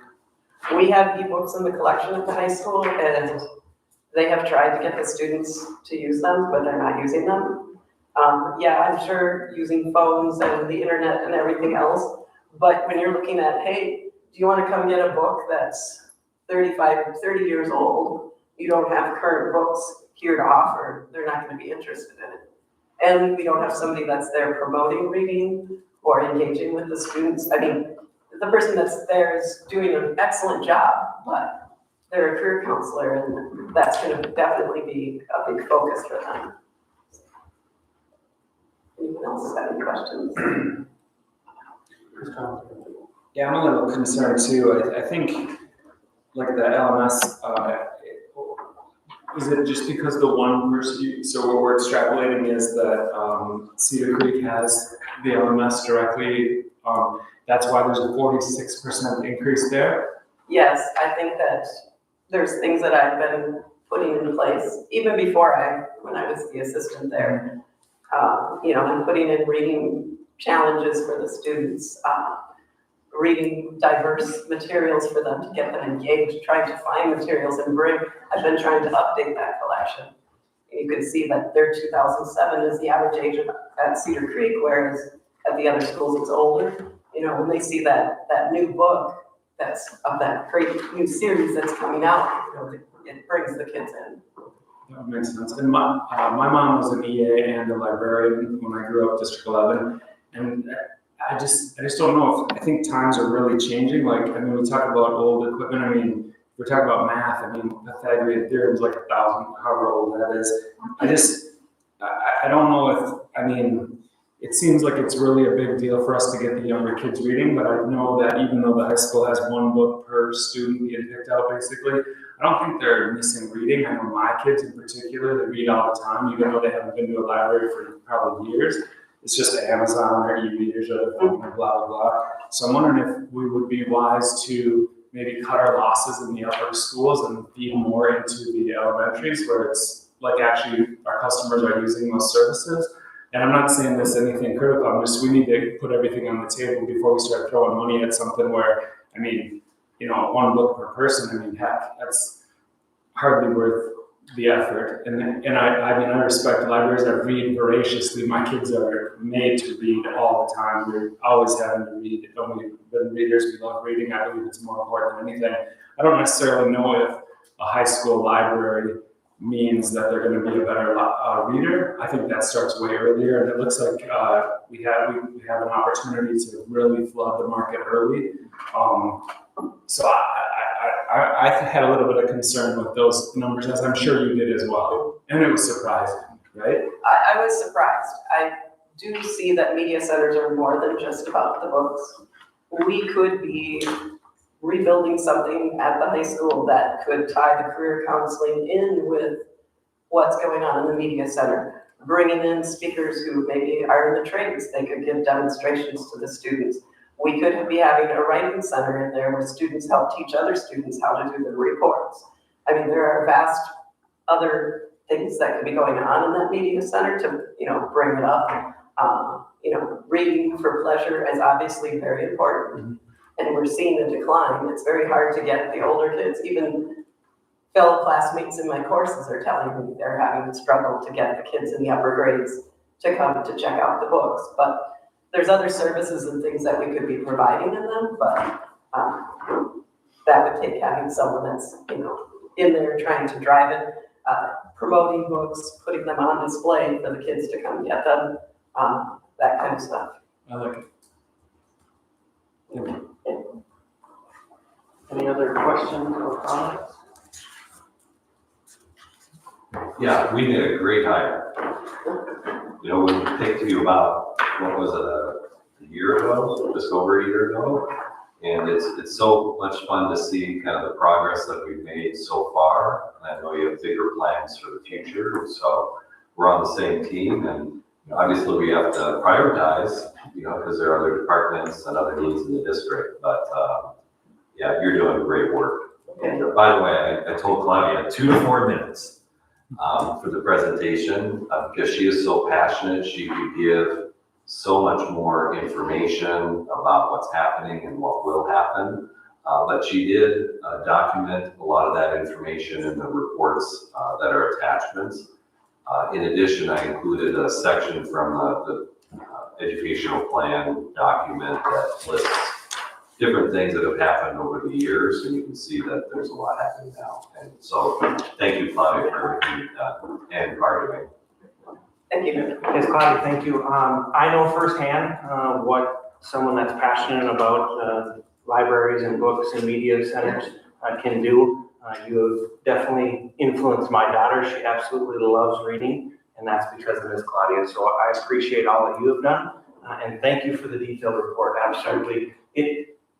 R: We have e-books in the collection at the high school, and they have tried to get the students to use them, but they're not using them. Yeah, I'm sure using phones and the internet and everything else, but when you're looking at, hey, do you want to come get a book that's 30 years old, you don't have current books here to offer, they're not going to be interested in it. And we don't have somebody that's there promoting reading or engaging with the students. I mean, the person that's there is doing an excellent job, but they're a career counselor, and that's going to definitely be a big focus for them. Anyone else have any questions?
T: Yeah, I'm a little concerned too. I think like the LMS is it just because the one person, so what we're extrapolating is that Cedar Creek has the LMS directly, that's why there's a 46% increase there?
R: Yes, I think that there's things that I've been putting in place, even before when I was the assistant there. I'm putting in reading challenges for the students, reading diverse materials for them to get them engaged, trying to find materials and I've been trying to update that collection. You can see that their 2007 is the average age at Cedar Creek, whereas at the other schools it's older. When they see that new book that's of that great new series that's coming out, it brings the kids in.
T: That makes sense. And my mom was an EA and a librarian when I grew up District 11, and I just don't know if, I think times are really changing. Like, we talk about old equipment. We're talking about math. Pythagorean theorem is like 1,000, however old that is. I don't know if, it seems like it's really a big deal for us to get the younger kids reading, but I know that even though the high school has one book per student being picked out, basically, I don't think they're missing reading. I know my kids in particular, they read all the time, even though they haven't been to a library for probably years. It's just Amazon or e-readers or their phone or blah, blah, blah. So I'm wondering if we would be wise to maybe cut our losses in the upper schools and feed more into the elementaries where it's like actually our customers are using those services. And I'm not saying this anything critical, we need to put everything on the table before we start throwing money at something where, one book per person, heck, that's hardly worth the effort. And I respect libraries that read voraciously. My kids are made to read all the time. We're always having to read. We've been readers, we love reading. I believe it's more important than anything. I don't necessarily know if a high school library means that they're going to be a better reader. I think that starts way earlier, and it looks like we have an opportunity to really flood the market early. So I had a little bit of concern with those numbers, as I'm sure you did as well, and it was surprising, right?
R: I was surprised. I do see that media centers are more than just about the books. We could be rebuilding something at the high school that could tie the career counseling in with what's going on in the media center. Bringing in speakers who maybe are in the trades, they could give demonstrations to the students. We could be having a writing center in there where students help teach other students how to do the reports. There are vast other things that could be going on in that media center to, bring it up. Reading for pleasure is obviously very important. And we're seeing a decline. It's very hard to get the older kids. Even fellow classmates in my courses are telling me they're having a struggle to get the kids in the upper grades to come to check out the books. But there's other services and things that we could be providing in them, but that would take having someone that's, in there trying to drive it, promoting books, putting them on display for the kids to come get them, that kind of stuff.
T: I like it. Thank you.
A: Any other questions or comments?
N: Yeah, we did a great hire. When we picked you about, what was it, a year ago, just over a year ago? And it's so much fun to see kind of the progress that we've made so far. And I know you have bigger plans for the future, so we're on the same team. And obviously we have to prioritize, because there are other departments and other needs in the district. But yeah, you're doing great work. And by the way, I told Claudia 2 to 4 minutes for the presentation because she is so passionate. She could give so much more information about what's happening and what will happen. But she did document a lot of that information in the reports that are attachments. In addition, I included a section from the educational plan document that lists different things that have happened over the years, and you can see that there's a lot happening now. And so thank you, Claudia, for everything you've done and arguing.
R: Thank you.
A: Yes, Claudia, thank you. I know firsthand what someone that's passionate about libraries and books and media centers can do. You have definitely influenced my daughter. She absolutely loves reading, and that's because of Ms. Claudia. So I appreciate all that you have done, and thank you for the detailed report. Absolutely.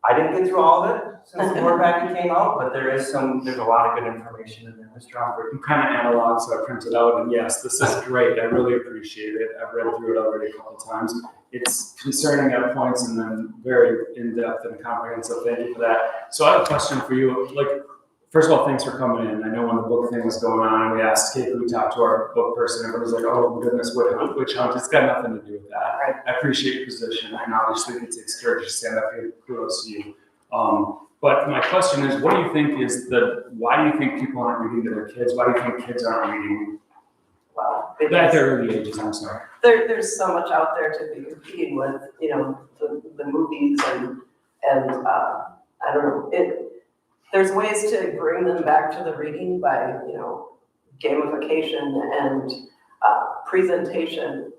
A: I didn't get through all of it since the board packet came out, but there's a lot of good information in there, Mr. Humphrey.
T: I'm kind of analog, so I printed out, and yes, this is great. I really appreciate it. I've read through it already a couple times. It's concerning at points and then very in-depth and comprehensive. Thank you for that. So I have a question for you. Like, first of all, thanks for coming in. I know when the book thing was going on, and we asked Kate, we talked to our book person, everybody's like, oh goodness, witch hunt. It's got nothing to do with that.
R: Right.
T: I appreciate your position, and obviously it takes courage to stand up here. Kudos to you. But my question is, why do you think people aren't reading to their kids? Why do you think kids aren't reading
R: Well,
T: at their early ages? I'm sorry.
R: there's so much out there to be competing with, you know, the movies and I don't know, there's ways to bring them back to the reading by, you know, gamification and presentation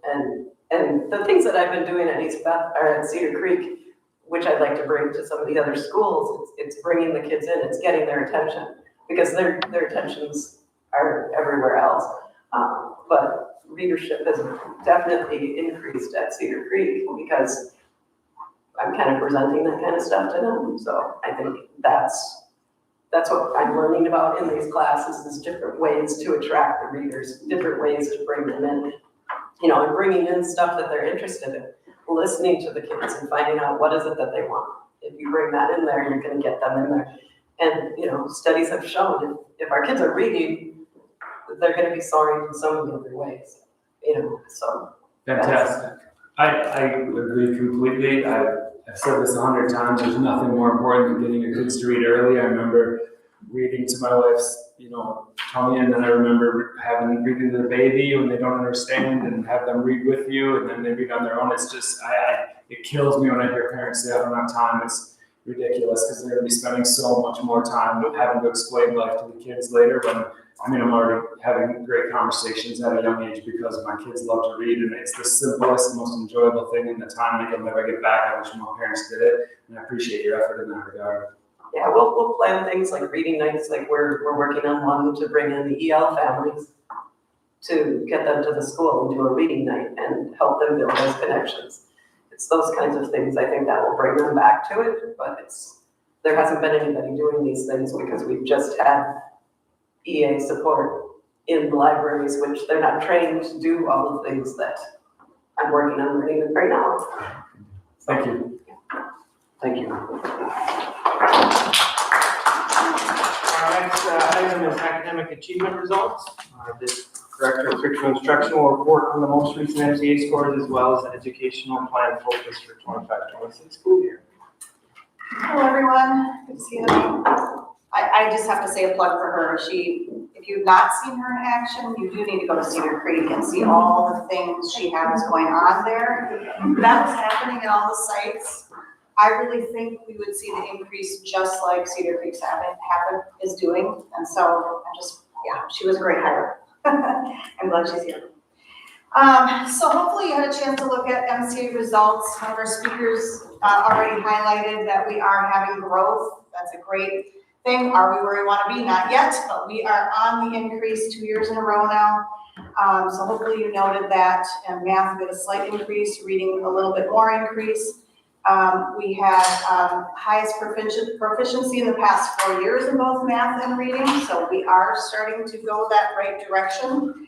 R: and the things that I've been doing at at Cedar Creek, which I'd like to bring to some of the other schools. It's bringing the kids in, it's getting their attention, because their attentions are everywhere else. But readership has definitely increased at Cedar Creek because I'm kind of presenting that kind of stuff to them. So I think that's what I'm learning about in these classes, is different ways to attract the readers, different ways to bring them in, you know, and bringing in stuff that they're interested in, listening to the kids and finding out what is it that they want. If you bring that in there, you're going to get them in there. And, you know, studies have shown if our kids are reading, they're going to be soaring in so many other ways, you know, so.
T: Fantastic. I agree completely. I've said this 100 times. There's nothing more important than getting your kids to read early. I remember reading to my wife's, you know, tummy, and then I remember reading to the baby when they don't understand, and have them read with you, and then they read on their own. It's just, it kills me when I hear parents say I don't have time. It's ridiculous, because they're going to be spending so much more time having to explain life to the kids later. When I'm already having great conversations at a young age because my kids love to read, and it's the simplest, most enjoyable thing in the time they can never get back. I wish more parents did it, and I appreciate your effort in that regard.
R: Yeah, we'll plan things like reading nights, like we're working on one to bring in the EL families to get them to the school and do a reading night and help them build those connections. It's those kinds of things, I think, that will bring them back to it, but there hasn't been anybody doing these things because we've just had EA support in the libraries, which they're not trained to do all the things that I'm working on learning right now.
T: Thank you.
R: Thank you.
A: Our next item is academic achievement results. This Director of Curriculum Instruction will report on the most recent MCA scores as well as the educational plan focus for 25-26 school year.
U: Hello, everyone. Good to see you. I just have to say a plug for her. If you've not seen her in action, you do need to go to Cedar Creek and see all the things she has going on there. That was happening at all the sites. I really think we would see the increase just like Cedar Creek's is doing. And so she was a great hire. I'm glad she's here. So hopefully you had a chance to look at MCA results. One of our speakers already highlighted that we are having growth. That's a great thing. Are we where we want to be? Not yet, but we are on the increase 2 years in a row now. So hopefully you noted that. And math got a slight increase, reading a little bit more increase. We had highest proficiency in the past 4 years in both math and reading, so we are starting to go that right direction.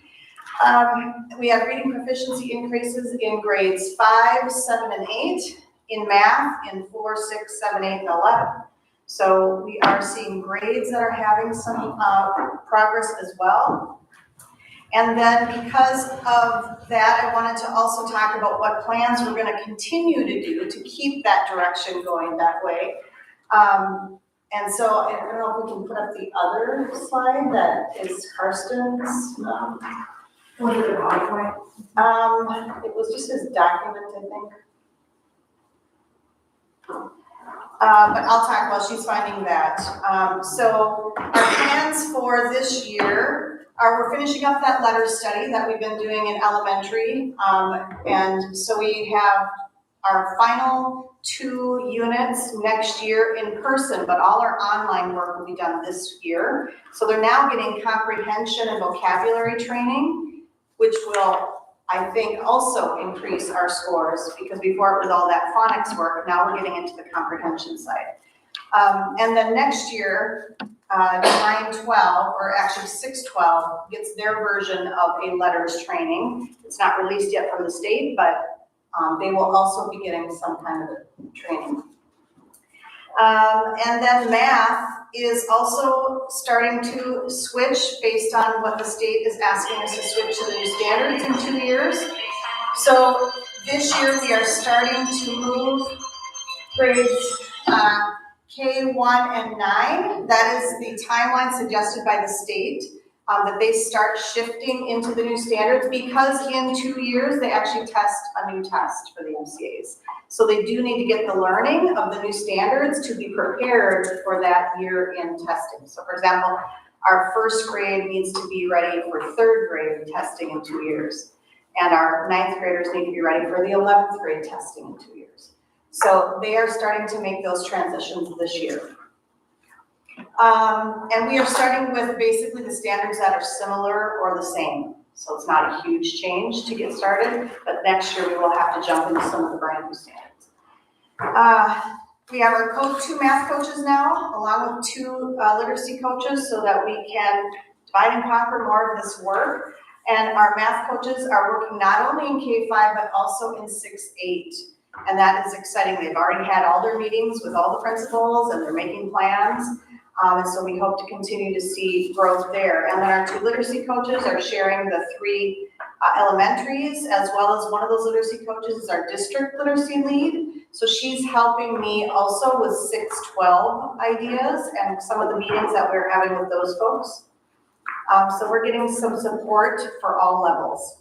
U: We have reading proficiency increases in grades 5, 7, and 8, in math in 4, 6, 7, 8, and 11. So we are seeing grades that are having some progress as well. And then because of that, I wanted to also talk about what plans we're going to continue to do to keep that direction going that way. And so I don't know if we can put up the other slide that is Karsten's. What is it, PowerPoint? It was just his document, I think. But I'll talk while she's finding that. So our plans for this year we're finishing up that letter study that we've been doing in elementary. And so we have our final 2 units next year in person, but all our online work will be done this year. So they're now getting comprehension and vocabulary training, which will I think also increase our scores, because before it was all that phonics work, now we're getting into the comprehension side. And then next year, 9-12, or actually 6-12, gets their version of a letters training. It's not released yet from the state, but they will also be getting some kind of training. And then math is also starting to switch based on what the state is asking us to switch to the new standards in 2 years. So this year we are starting to move grades K1 and 9. That is the timeline suggested by the state, that they start shifting into the new standards, because in 2 years they actually test a new test for the MCAs. So they do need to get the learning of the new standards to be prepared for that year in testing. So for example, our first grade needs to be ready for third grade testing in 2 years. And our ninth graders need to be ready for the 11th grade testing in 2 years. So they are starting to make those transitions this year. And we are starting with basically the standards that are similar or the same. So it's not a huge change to get started, but next year we will have to jump into some of the brand new standards. We have our 2 math coaches now, along with 2 literacy coaches, so that we can divide and conquer more of this work. And our math coaches are working not only in K-5, but also in 6-8. And that is exciting. They've already had all their meetings with all the principals, and they're making plans. And so we hope to continue to see growth there. And then our 2 literacy coaches are sharing the 3 elementaries, as well as one of those literacy coaches is our district literacy lead. So she's helping me also with 6-12 ideas and some of the meetings that we're having with those folks. So we're getting some support for all levels.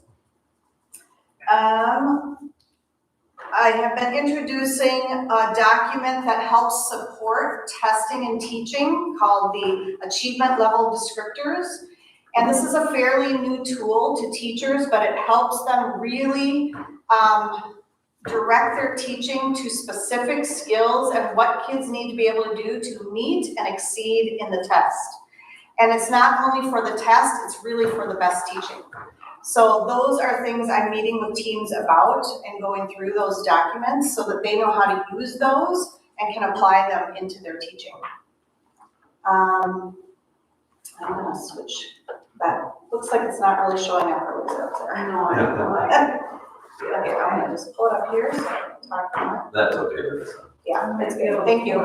U: I have been introducing a document that helps support testing and teaching called the Achievement Level Descriptors. And this is a fairly new tool to teachers, but it helps them really direct their teaching to specific skills and what kids need to be able to do to meet and exceed in the test. And it's not only for the test, it's really for the best teaching. So those are things I'm meeting with teams about and going through those documents so that they know how to use those and can apply them into their teaching. I'm gonna switch that. Looks like it's not really showing up a little bit up there. I know. Okay, I'm gonna just pull it up here so I can talk about it.
N: That's okay with this.
U: Yeah, it's good. Thank you.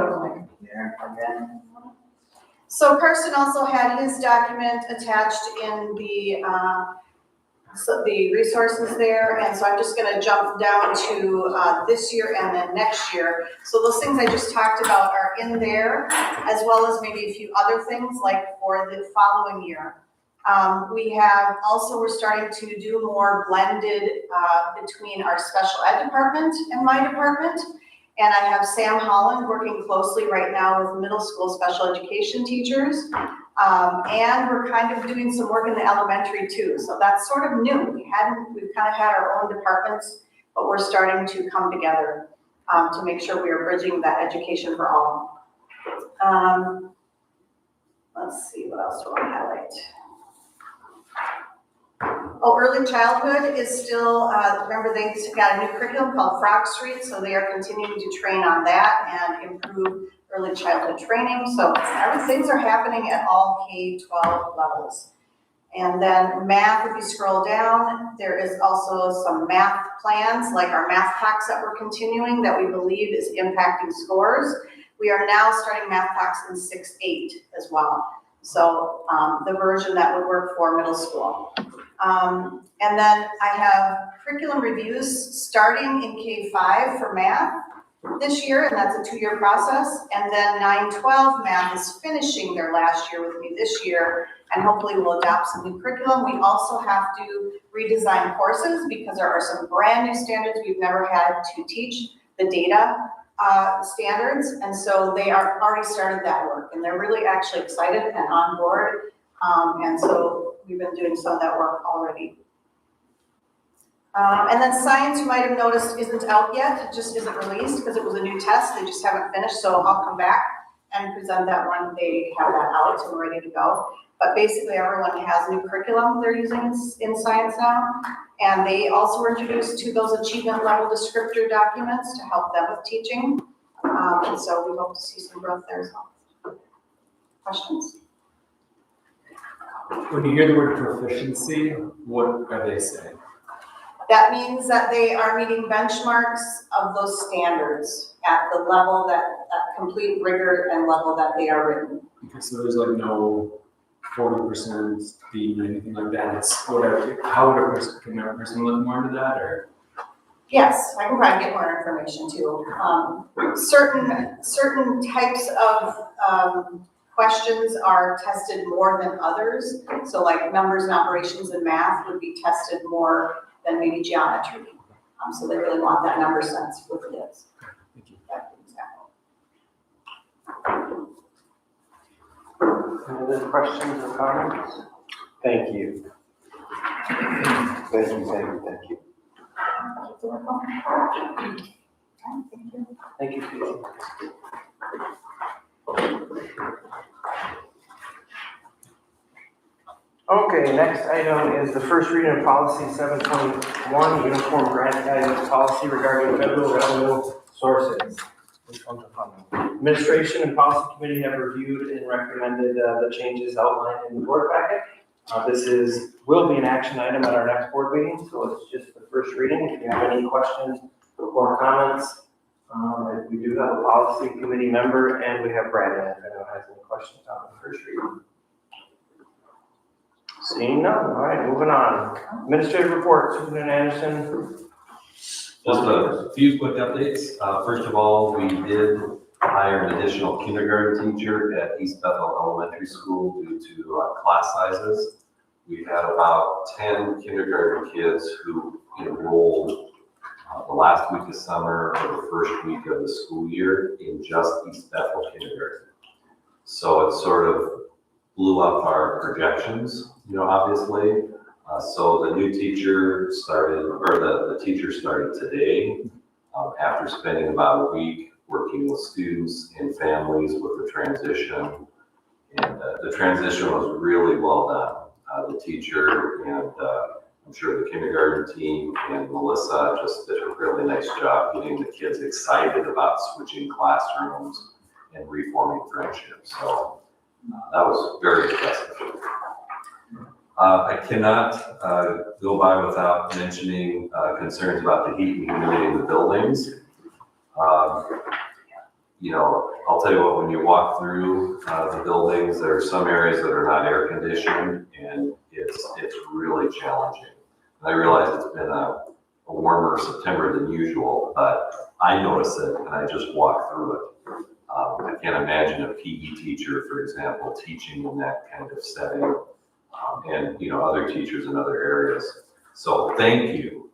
U: So Karsten also had his document attached in the resources there, and so I'm just going to jump down to this year and then next year. So those things I just talked about are in there, as well as maybe a few other things like for the following year. We're starting to do more blended between our special ed department and my department. And I have Sam Holland working closely right now with middle school special education teachers. And we're kind of doing some work in the elementary too. So that's sort of new. We've kind of had our own departments, but we're starting to come together to make sure we are bridging that education for all. Let's see, what else do I highlight? Oh, early childhood is still, remember they got a new curriculum called Frog Street, so they are continuing to train on that and improve early childhood training. So things are happening at all K-12 levels. And then math, if you scroll down, there is also some math plans, like our math talks that we're continuing that we believe is impacting scores. We are now starting math talks in 6-8 as well. So the version that would work for middle school. And then I have curriculum reviews starting in K-5 for math this year, and that's a 2-year process. And then 9-12 math is finishing their last year with me this year, and hopefully we'll adopt some new curriculum. We also have to redesign courses because there are some brand new standards we've never had to teach, the data standards, and so they are already started that work, and they're really actually excited and on board, and so we've been doing some of that work already. And then science, you might have noticed, isn't out yet. It just isn't released because it was a new test. They just haven't finished, so I'll come back and present that when they have that out and ready to go. But basically, everyone has new curriculum they're using in science now. And they also were introduced to those achievement level descriptor documents to help them with teaching. And so we hope to see some growth there as well. Questions?
T: When you hear the word proficiency, what are they saying?
U: That means that they are meeting benchmarks of those standards at the level that complete rigor and level that they are written.
T: Okay, so there's like no 40% being anything like that. It's whatever. Can a person look more into that, or?
U: Yes, I can probably get more information too. Certain types of questions are tested more than others. So like numbers and operations and math would be tested more than maybe geometry. So they really want that number sense with kids.
T: Thank you.
A: Any other questions or comments? Thank you. Thank you. Thank you, Susan. Okay, next item is the first reading of policy 721, uniform grant guidance policy regarding federal revenue sources. Which one's a fun one? Administration and policy committee have reviewed and recommended the changes outlined in the board packet. This will be an action item at our next board meeting, so it's just the first reading. If you have any questions or comments, we do have a policy committee member and we have Brandon if anyone has any questions on the first reading. Seeing none, all right, moving on. Administrative report, Superintendent Anderson.
N: Just a few quick updates. First of all, we did hire an additional kindergarten teacher at East Bethel Elementary School due to class sizes. We had about 10 kindergarten kids who enrolled the last week of summer or the first week of the school year in just East Bethel kindergarten. So it sort of blew up our projections, obviously. So the new teacher started, or the teacher started today after spending about a week working with students and families with the transition. And the transition was really well done. The teacher and I'm sure the kindergarten team and Melissa just did a really nice job getting the kids excited about switching classrooms and reforming friendships. So that was very impressive. I cannot go by without mentioning concerns about the heat and humidity in the buildings. I'll tell you what, when you walk through the buildings, there are some areas that are not air conditioned, and it's really challenging. And I realize it's been a warmer September than usual, but I notice it and I just walk through it. I can't imagine a PE teacher, for example, teaching in that kind of setting, and other teachers in other areas. So thank you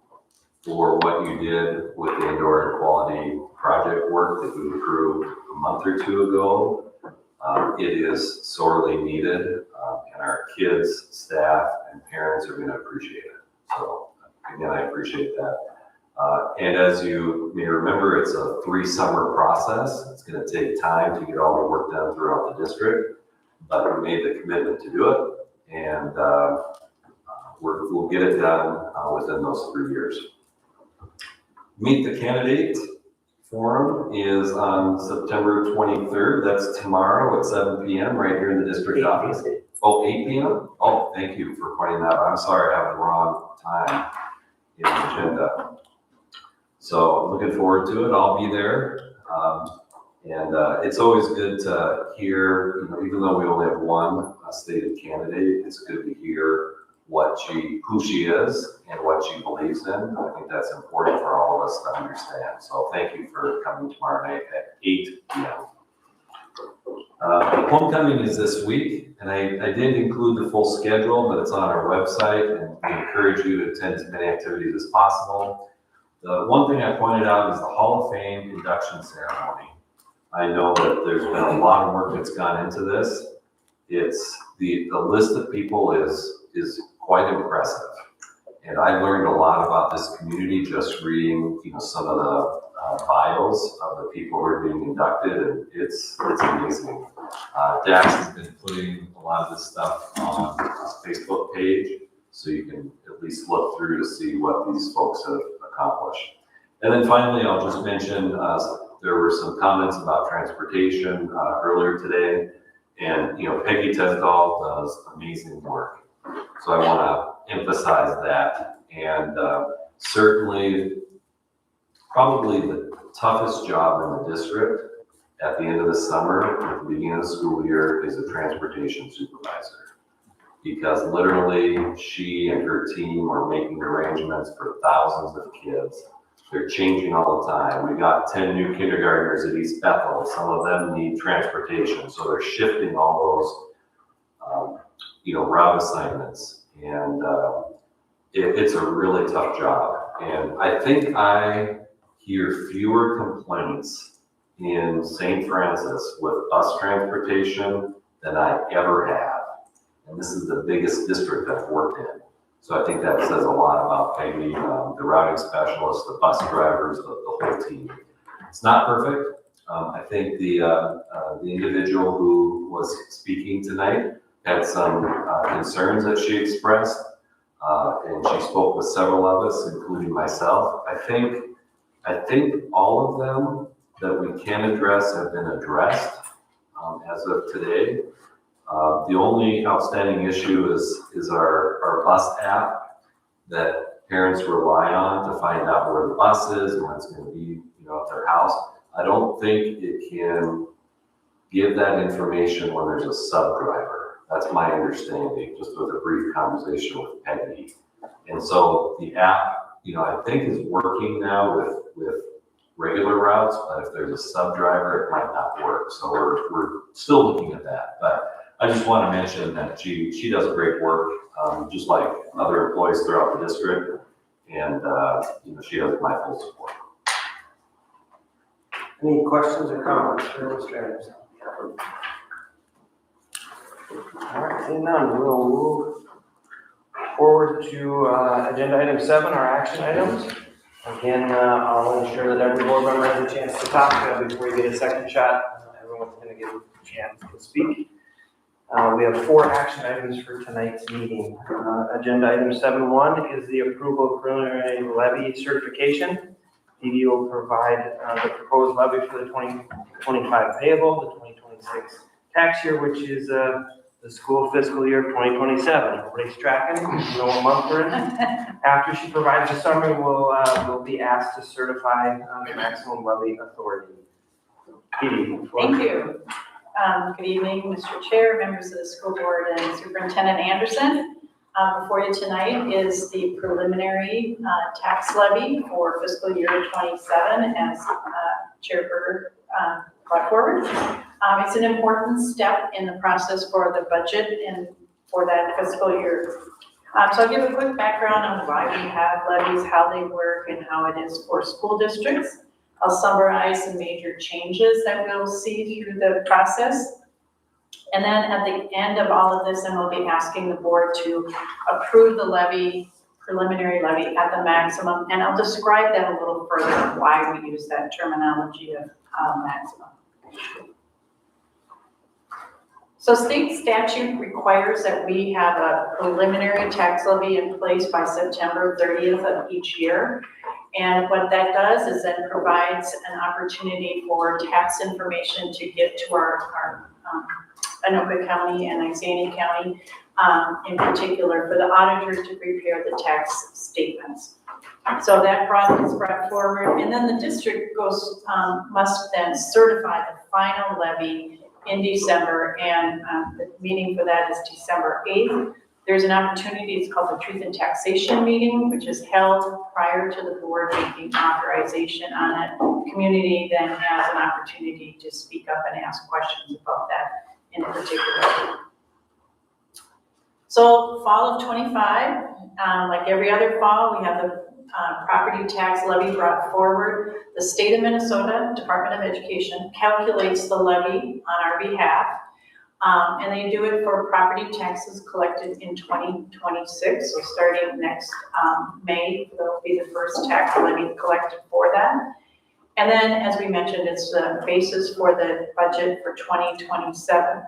N: for what you did with the indoor air quality project work that we approved a month or two ago. It is sorely needed, and our kids, staff, and parents are going to appreciate it. So again, I appreciate that. And as you may remember, it's a 3-summer process. It's going to take time to get all the work done throughout the district, but we made the commitment to do it, and we'll get it done within those 3 years. Meet the Candidate Forum is on September 23rd. That's tomorrow at 7 p.m. right here in the district office. Oh, 8 p.m.? Oh, thank you for pointing that out. I'm sorry, I have the wrong time in the agenda. So looking forward to it. I'll be there. And it's always good to hear, even though we only have one stated candidate, it's good to hear who she is and what she believes in. I think that's important for all of us to understand. So thank you for coming tomorrow night at 8 p.m. Homecoming is this week, and I didn't include the full schedule, but it's on our website, and we encourage you to attend as many activities as possible. The one thing I pointed out is the Hall of Fame induction ceremony. I know that there's been a lot of work that's gone into this. It's the list of people is quite impressive. And I learned a lot about this community just reading, some of the bios videos of the people who are being inducted, and it's amazing. Dax has been putting a lot of this stuff on a Facebook page, so you can at least look through to see what these folks have accomplished. And then finally, I'll just mention, there were some comments about transportation earlier today, and Peggy Tesdall does amazing work. So I want to emphasize that. And certainly, probably the toughest job in the district at the end of the summer, at the beginning of the school year, is a transportation supervisor. Because literally, she and her team are making arrangements for thousands of kids. They're changing all the time. We got 10 new kindergartners at East Bethel. Some of them need transportation, so they're shifting all those, route assignments. And it's a really tough job. And I think I hear fewer complaints in St. Francis with bus transportation than I ever have. And this is the biggest district I've worked in. So I think that says a lot about Peggy, the routing specialists, the bus drivers, the whole team. It's not perfect. I think the individual who was speaking tonight had some concerns that she expressed, and she spoke with several of us, including myself. I think all of them that we can address have been addressed as of today. The only outstanding issue is our bus app that parents rely on to find out where the bus is and when it's going to be, at their house. I don't think it can give that information when there's a sub-driver. That's my understanding, just with a brief conversation with Peggy. And so the app, I think is working now with regular routes, but if there's a sub-driver, it might not work. So we're still looking at that. But I just want to mention that she does great work, just like other employees throughout the district, and she has my full support.
A: Any questions or comments for Mr. Anderson? All right, seeing none, we'll move forward to agenda item 7, our action items. Again, I'll ensure that every board member has a chance to talk before you get a second shot. Everyone's going to get a chance to speak. We have 4 action items for tonight's meeting. Agenda item 7.1 is the approval of preliminary levy certification. PD will provide the proposed levy for the 2025 payable, the 2026 tax year, which is the school fiscal year 2027. Everybody's tracking, you know what month we're in. After she provides the summary, we'll be asked to certify the maximum levy authority. PD.
K: Thank you. Good evening, Mr. Chair, members of the school board, and Superintendent Anderson. Before you tonight is the preliminary tax levy for fiscal year 27 as Chair Berger brought forward. It's an important step in the process for the budget and for that fiscal year. So I'll give a quick background on why we have levies, how they work, and how it is for school districts. I'll summarize the major changes that we'll see through the process. And then at the end of all of this, then we'll be asking the board to approve the levy, preliminary levy at the maximum. And I'll describe that a little further, why we use that terminology of maximum. So state statute requires that we have a preliminary tax levy in place by September 30th of each year. And what that does is then provides an opportunity for tax information to get to our Anoka County and Ixani County, in particular for the auditor to prepare the tax statements. So that process is brought forward, and then the district must then certify the final levy in December, and the meeting for that is December 8th. There's an opportunity, it's called the Truth in Taxation meeting, which is held prior to the board making authorization on it. The community then has an opportunity to speak up and ask questions about that in particular. So fall of 25, like every other fall, we have the property tax levy brought forward. The state of Minnesota Department of Education calculates the levy on our behalf. And they do it for property taxes collected in 2026. So starting next May, will be the first tax levy collected for that. And then, as we mentioned, it's the basis for the budget for 2027.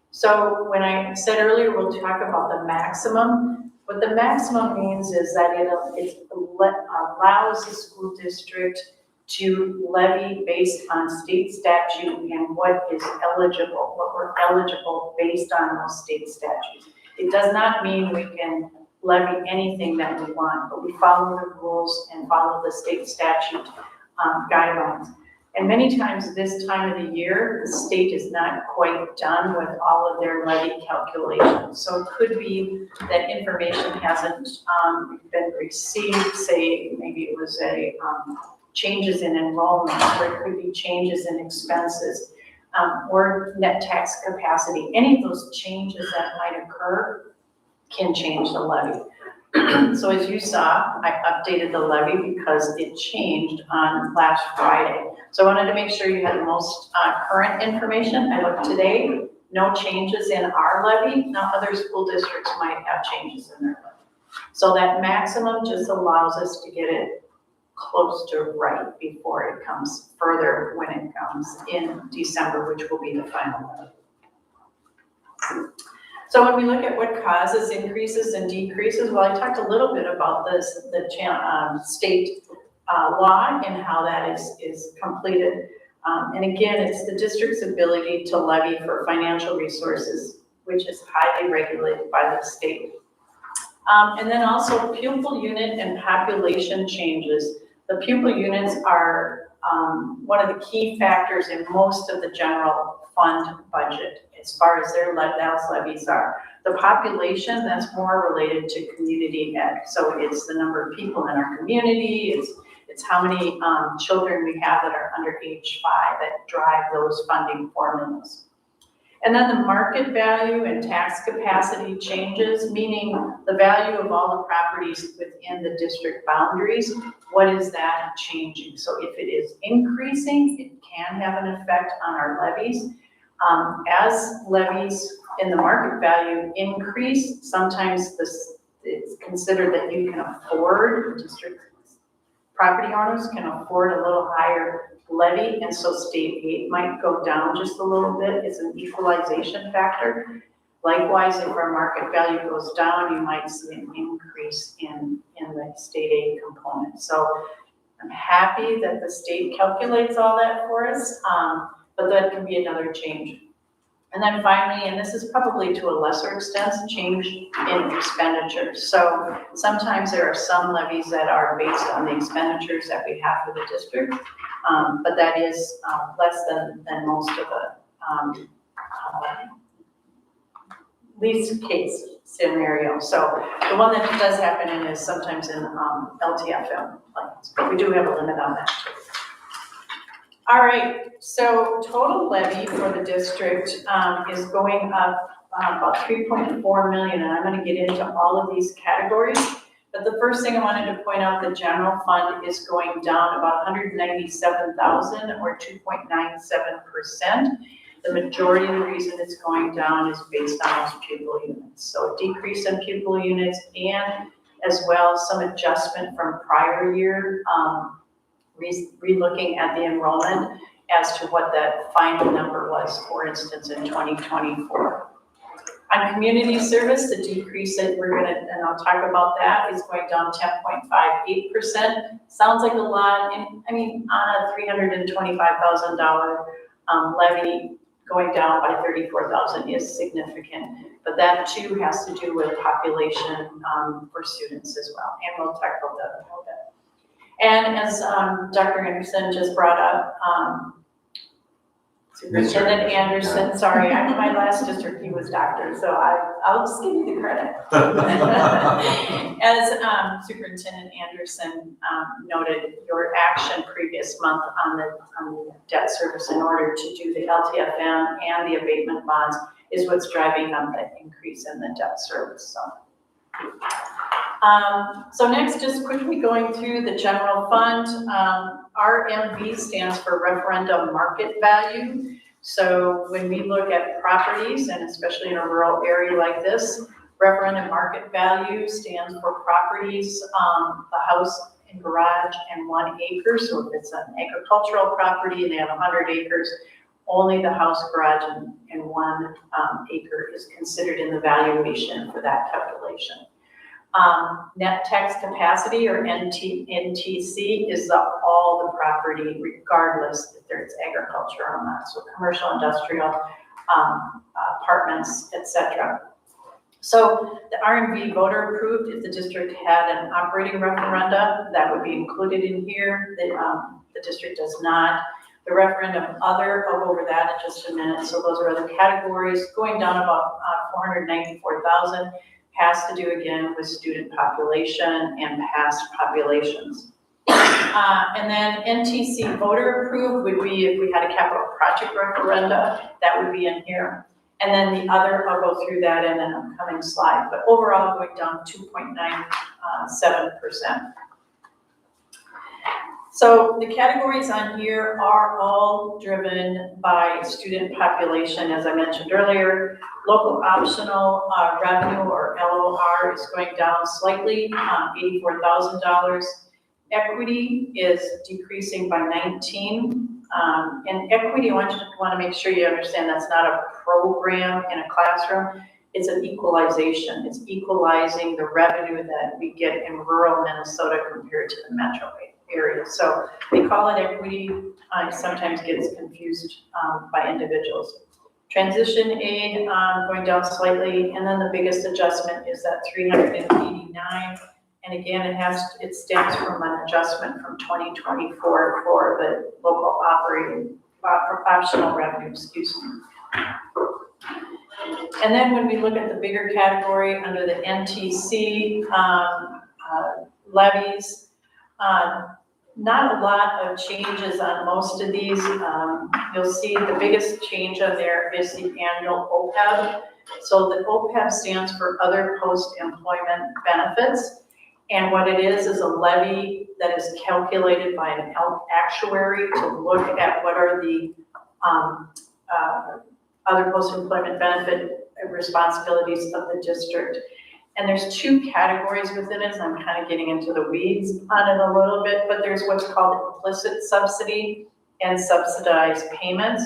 K: So when I said earlier, we'll talk about the maximum. What the maximum means is that it allows the school district to levy based on state statute and what is eligible, what we're eligible based on those state statutes. It does not mean we can levy anything that we want, but we follow the rules and follow the state statute guidelines. And many times this time of the year, the state is not quite done with all of their levy calculations. So it could be that information hasn't been received, say maybe it was a changes in enrollment, or it could be changes in expenses, or net tax capacity. Any of those changes that might occur can change the levy. So as you saw, I updated the levy because it changed on last Friday. So I wanted to make sure you had the most current information. I looked today, no changes in our levy. Now other school districts might have changes in their levy. So that maximum just allows us to get it close to right before it comes further when it comes in December, which will be the final levy. So when we look at what causes increases and decreases, well, I talked a little bit about this, the state law and how that is completed. And again, it's the district's ability to levy for financial resources, which is highly regulated by the state. And then also pupil unit and population changes. The pupil units are one of the key factors in most of the general fund budget as far as their levies are. The population, that's more related to community ed. So it's the number of people in our community, it's how many children we have that are under age 5 that drive those funding formulas. And then the market value and tax capacity changes, meaning the value of all the properties within the district boundaries. What is that changing? So if it is increasing, it can have an effect on our levies. As levies in the market value increase, sometimes it's considered that you can afford, district property owners can afford a little higher levy, and so state aid might go down just a little bit. It's an equalization factor. Likewise, if our market value goes down, you might see an increase in the state aid component. So I'm happy that the state calculates all that for us, but that can be another change. And then finally, and this is probably to a lesser extent, change in expenditures. So sometimes there are some levies that are based on the expenditures that we have for the district, but that is less than most of the least case scenario. So the one that does happen in is sometimes in LTFM plans, but we do have a limit on that too. All right, so total levy for the district is going up about 3.4 million, and I'm going to get into all of these categories. But the first thing I wanted to point out, the general fund is going down about 197,000 or 2.97%. The majority of the reason it's going down is based on those pupil units. So a decrease in pupil units and as well some adjustment from prior year, re-looking at the enrollment as to what that final number was, for instance, in 2024. On community service, the decrease that we're gonna, and I'll talk about that, is going down 10.58%. Sounds like a lot, and I mean, on a $325,000 levy, going down by 34,000 is significant, but that too has to do with population for students as well, and we'll talk about that a little bit. And as Dr. Anderson just brought up, Superintendent Anderson, sorry, my last district, he was doctor, so I'll just give you the credit. As Superintendent Anderson noted, your action previous month on the debt service in order to do the LTFM and the abatement bonds is what's driving up that increase in the debt service. So next, just quickly going through the general fund, RMV stands for referendum market value. So when we look at properties, and especially in a rural area like this, referendum market value stands for properties, the house garage and 1 acre. So if it's an agricultural property and they have 100 acres, only the house, garage, and 1 acre is considered in the valuation for that calculation. Net tax capacity, or NTC, is all the property regardless if there's agriculture or not. So commercial, industrial, apartments, etc. So the R&B voter approved, if the district had an operating referenda, that would be included in here. The district does not. The referendum other, I'll go over that in just a minute. So those are other categories. Going down about 494,000 has to do again with student population and past populations. And then NTC voter approved would be if we had a capital project referenda, that would be in here. And then the other, I'll go through that in an upcoming slide, but overall going down 2.97%. So the categories on here are all driven by student population, as I mentioned earlier. Local optional revenue, or LOR, is going down slightly, $84,000. Equity is decreasing by 19. And equity, I want to make sure you understand that's not a program in a classroom. It's an equalization. It's equalizing the revenue that we get in rural Minnesota compared to the metro area. So they call it equity. It sometimes gets confused by individuals. Transition aid going down slightly, and then the biggest adjustment is that 389. And again, it stems from an adjustment from 2024 for the local operating optional revenue, excuse me. And then when we look at the bigger category under the NTC levies, not a lot of changes on most of these. You'll see the biggest change on there is the annual OPEB. So the OPEB stands for Other Post-Employment Benefits. And what it is a levy that is calculated by an actuary to look at what are the other post-employment benefit responsibilities of the district. And there's 2 categories within it, so I'm kind of getting into the weeds on it a little bit, but there's what's called implicit subsidy and subsidized payments.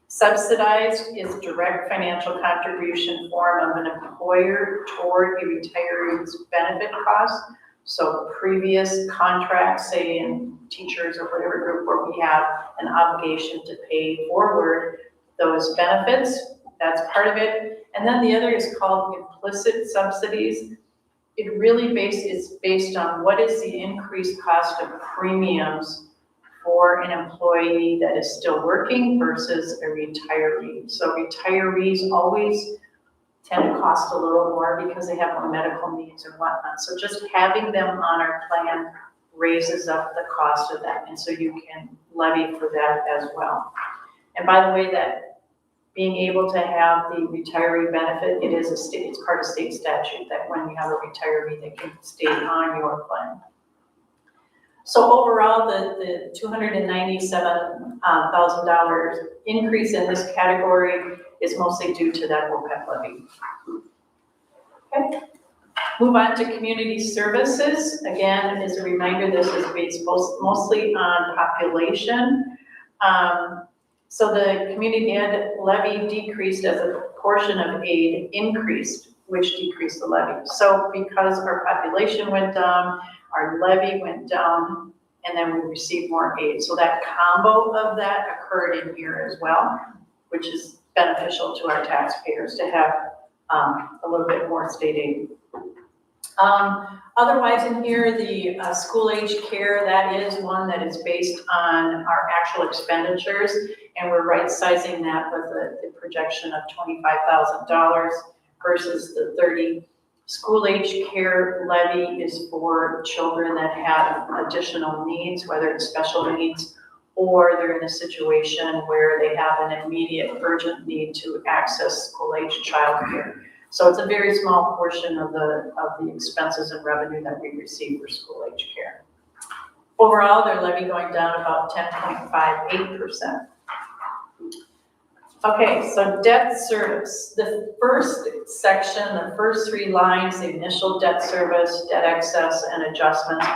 K: Subsidized is direct financial contribution form of an employer toward a retiree's benefit costs. So previous contracts, say in teachers or whatever group where we have an obligation to pay forward those benefits, that's part of it. And then the other is called implicit subsidies. It really is based on what is the increased cost of premiums for an employee that is still working versus a retiree. So retirees always tend to cost a little more because they have more medical needs and whatnot. So just having them on our plan raises up the cost of that. And so you can levy for that as well. And by the way, that being able to have the retiree benefit, it's part of state statute that when you have a retiree, they can stay on your plan. So overall, the $297,000 increase in this category is mostly due to that OPEB levy. Okay. Move on to community services. Again, as a reminder, this is based mostly on population. So the community ed levy decreased as a proportion of aid increased, which decreased the levy. So because our population went down, our levy went down, and then we received more aid. So that combo of that occurred in here as well, which is beneficial to our taxpayers to have a little bit more state aid. Otherwise in here, the school age care, that is one that is based on our actual expenditures, and we're right sizing that with the projection of $25,000 versus the 30. School age care levy is for children that have additional needs, whether it's special needs or they're in a situation where they have an immediate urgent need to access school age childcare. So it's a very small portion of the expenses and revenue that we receive for school age care. Overall, their levy going down about 10.58%. Okay, so debt service. The first section, the first 3 lines, the initial debt service, debt excess, and adjustments,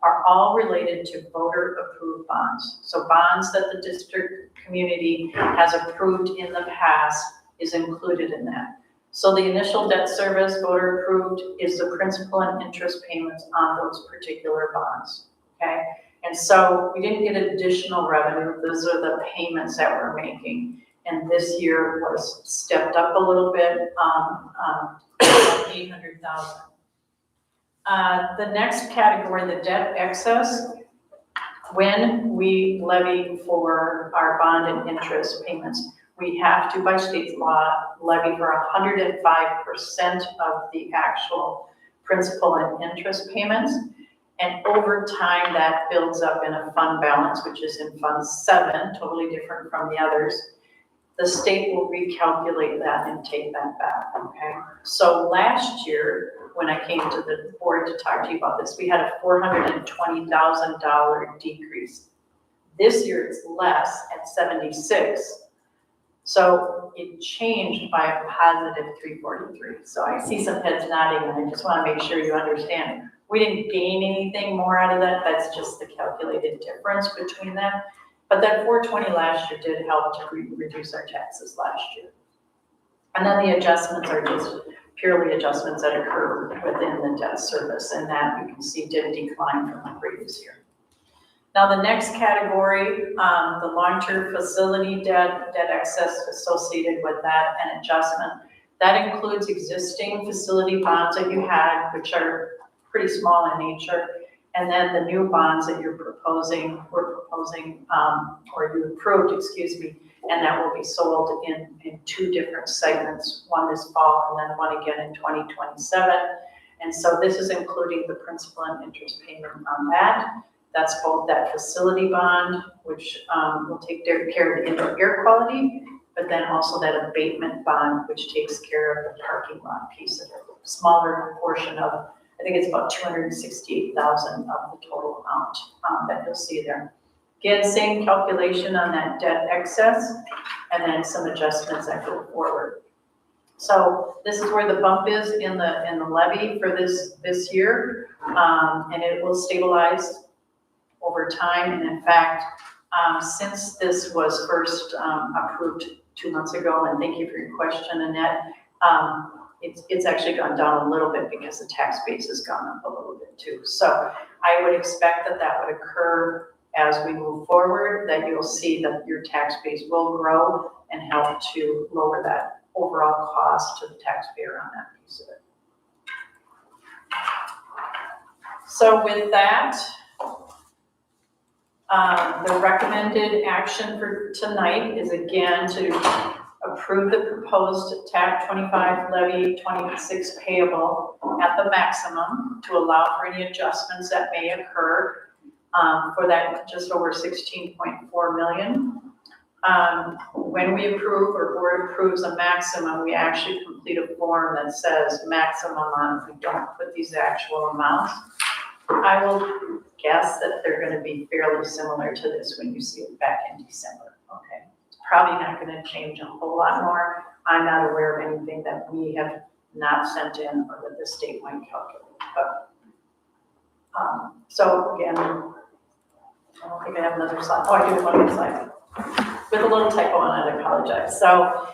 K: are all related to voter-approved bonds. So bonds that the district community has approved in the past is included in that. So the initial debt service, voter-approved, is the principal and interest payments on those particular bonds, okay? And so we didn't get additional revenue. Those are the payments that we're making. And this year was stepped up a little bit, 800,000. The next category, the debt excess, when we levy for our bond and interest payments, we have to, by state law, levy for 105% of the actual principal and interest payments. And over time, that builds up in a fund balance, which is in Fund 7, totally different from the others. The state will recalculate that and take that back, okay? So last year, when I came to the board to talk to you about this, we had a $420,000 decrease. This year it's less at 76. So it changed by a positive 343. So I see some heads nodding, and I just want to make sure you understand. We didn't gain anything more out of that. That's just the calculated difference between them. But that 420 last year did help to reduce our taxes last year. And then the adjustments are just purely adjustments that occur within the debt service, and that you can see did decline from the previous year. Now the next category, the long-term facility debt excess associated with that and adjustment, that includes existing facility bonds that you had, which are pretty small in nature, and then the new bonds that we're proposing, or you approved, excuse me, and that will be sold in 2 different segments, one this fall and then one again in 2027. And so this is including the principal and interest payment on that. That's both that facility bond, which will take care of the indoor air quality, but then also that abatement bond, which takes care of the parking lot piece of it. Smaller portion of, I think it's about 268,000 of the total amount that you'll see there. Again, same calculation on that debt excess, and then some adjustments that go forward. So this is where the bump is in the levy for this year, and it will stabilize over time. And in fact, since this was first approved 2 months ago, and thank you for your question, Annette, it's actually gone down a little bit because the tax base has gone up a little bit too. So I would expect that would occur as we move forward, that you'll see that your tax base will grow and help to lower that overall cost to the taxpayer on that piece of it. So with that, the recommended action for tonight is again to approve the proposed TAB 25 levy 26 payable at the maximum to allow for any adjustments that may occur for that just over 16.4 million. When we approve or board approves a maximum, we actually complete a form that says maximum amount. We don't put these actual amounts. I will guess that they're going to be fairly similar to this when you see it back in December. Okay, it's probably not going to change a whole lot more. I'm not aware of anything that we have not sent in or that the state might calculate. But so again, I don't think I have another slide. Oh, I do have one more slide with a little typo on it. I apologize. So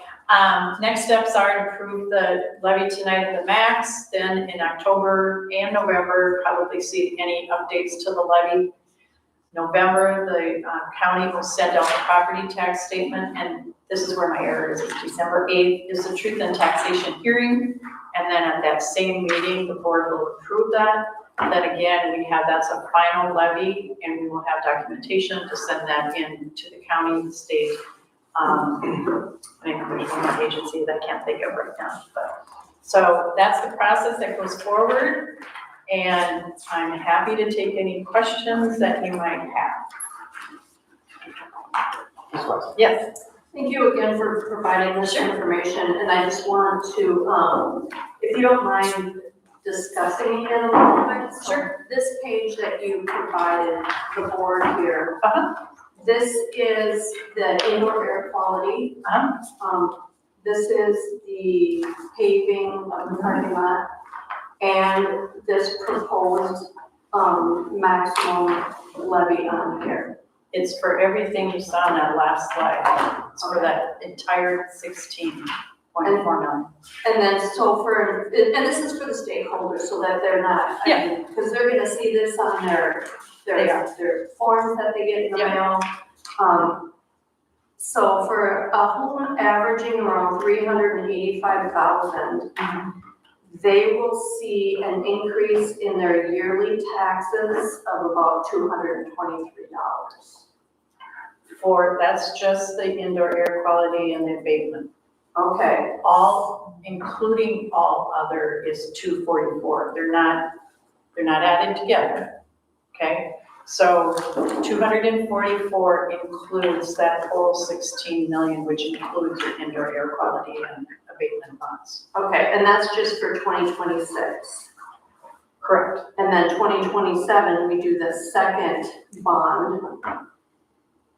K: next steps are to approve the levy tonight at the max. Then in October and November, probably see any updates to the levy. November, the county will send out the property tax statement, and this is where my error is. December 8th is the truth and taxation hearing, and then at that same meeting, the board will approve that. And then again, that's a final levy, and we will have documentation to send that in to the county, the state, agency that I can't think of right now. But so that's the process that goes forward, and I'm happy to take any questions that you might have. Yes.
D: Thank you again for providing this information, and I just want to, if you don't mind discussing it a little bit. Sure. This page that you provided the board here, this is the indoor air quality. This is the paving of the parking lot, and this proposed maximum levy on here.
K: It's for everything you saw on that last slide. It's for that entire 16.4 million.
D: And then, so for, and this is for the stakeholders, so that they're not, because they're gonna see this on their forms that they get in the mail. So for a home averaging around 385,000, they will see an increase in their yearly taxes of about $223.
K: That's just the indoor air quality and the abatement.
D: Okay.
K: Including all other is 244. They're not added together, okay? So 244 includes that whole 16 million, which includes your indoor air quality and abatement bonds.
D: Okay, and that's just for 2026.
K: Correct.
D: And then 2027, we do the second bond.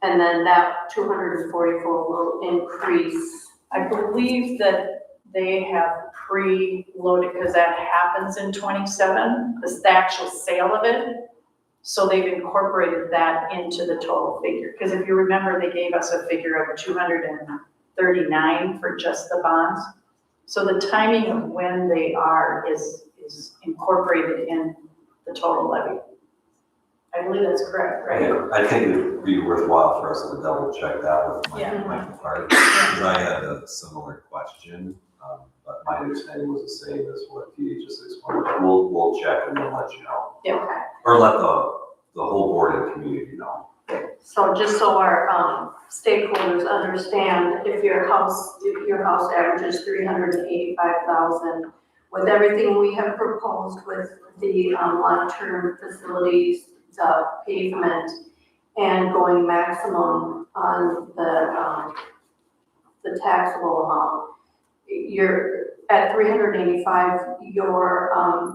D: And then that 244 will increase.
K: I believe that they have pre-loaded, because that happens in 27, the actual sale of it. So they've incorporated that into the total figure. Because if you remember, they gave us a figure of 239 for just the bonds. So the timing of when they are is incorporated in the total levy. I believe that's correct, right?
N: Yeah, I think it'd be worthwhile for us to double check that with my department, because I had a similar question, but my understanding was the same as what he just explained. We'll check and we'll let you know.
D: Yeah, okay.
N: Or let the whole board and community know.
D: So just so our stakeholders understand, if your house averages 385,000, with everything we have proposed with the long-term facilities, the pavement, and going maximum on the taxable amount, you're at 385, your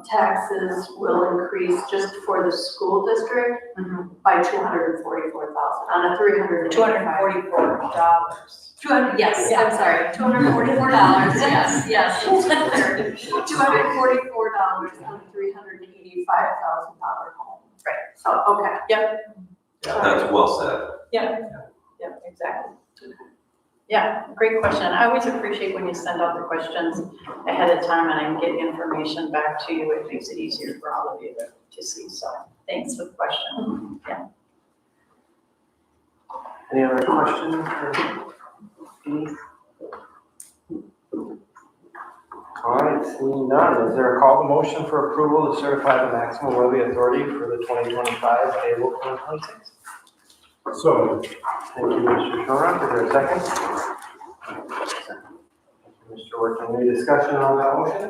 D: taxes will increase just for the school district by 244,000 on a
K: 244.
D: Yes, I'm sorry, $244, yes. $244 on a $385,000 home.
K: Right.
D: So, okay.
K: Yep.
N: Yeah, that's well said.
K: Yep, exactly. Yeah, great question. I always appreciate when you send out the questions ahead of time and I can get information back to you. It makes it easier for all of you to see. So thanks for the question. Yeah.
A: Any other questions for Denise? All right, seeing none, is there a call to motion for approval to certify the maximum levy authority for the 2025 payable 2026?
S: So,
A: thank you, Mr. Shorrock. Is there a second? Mr. Workman, any discussion on that motion?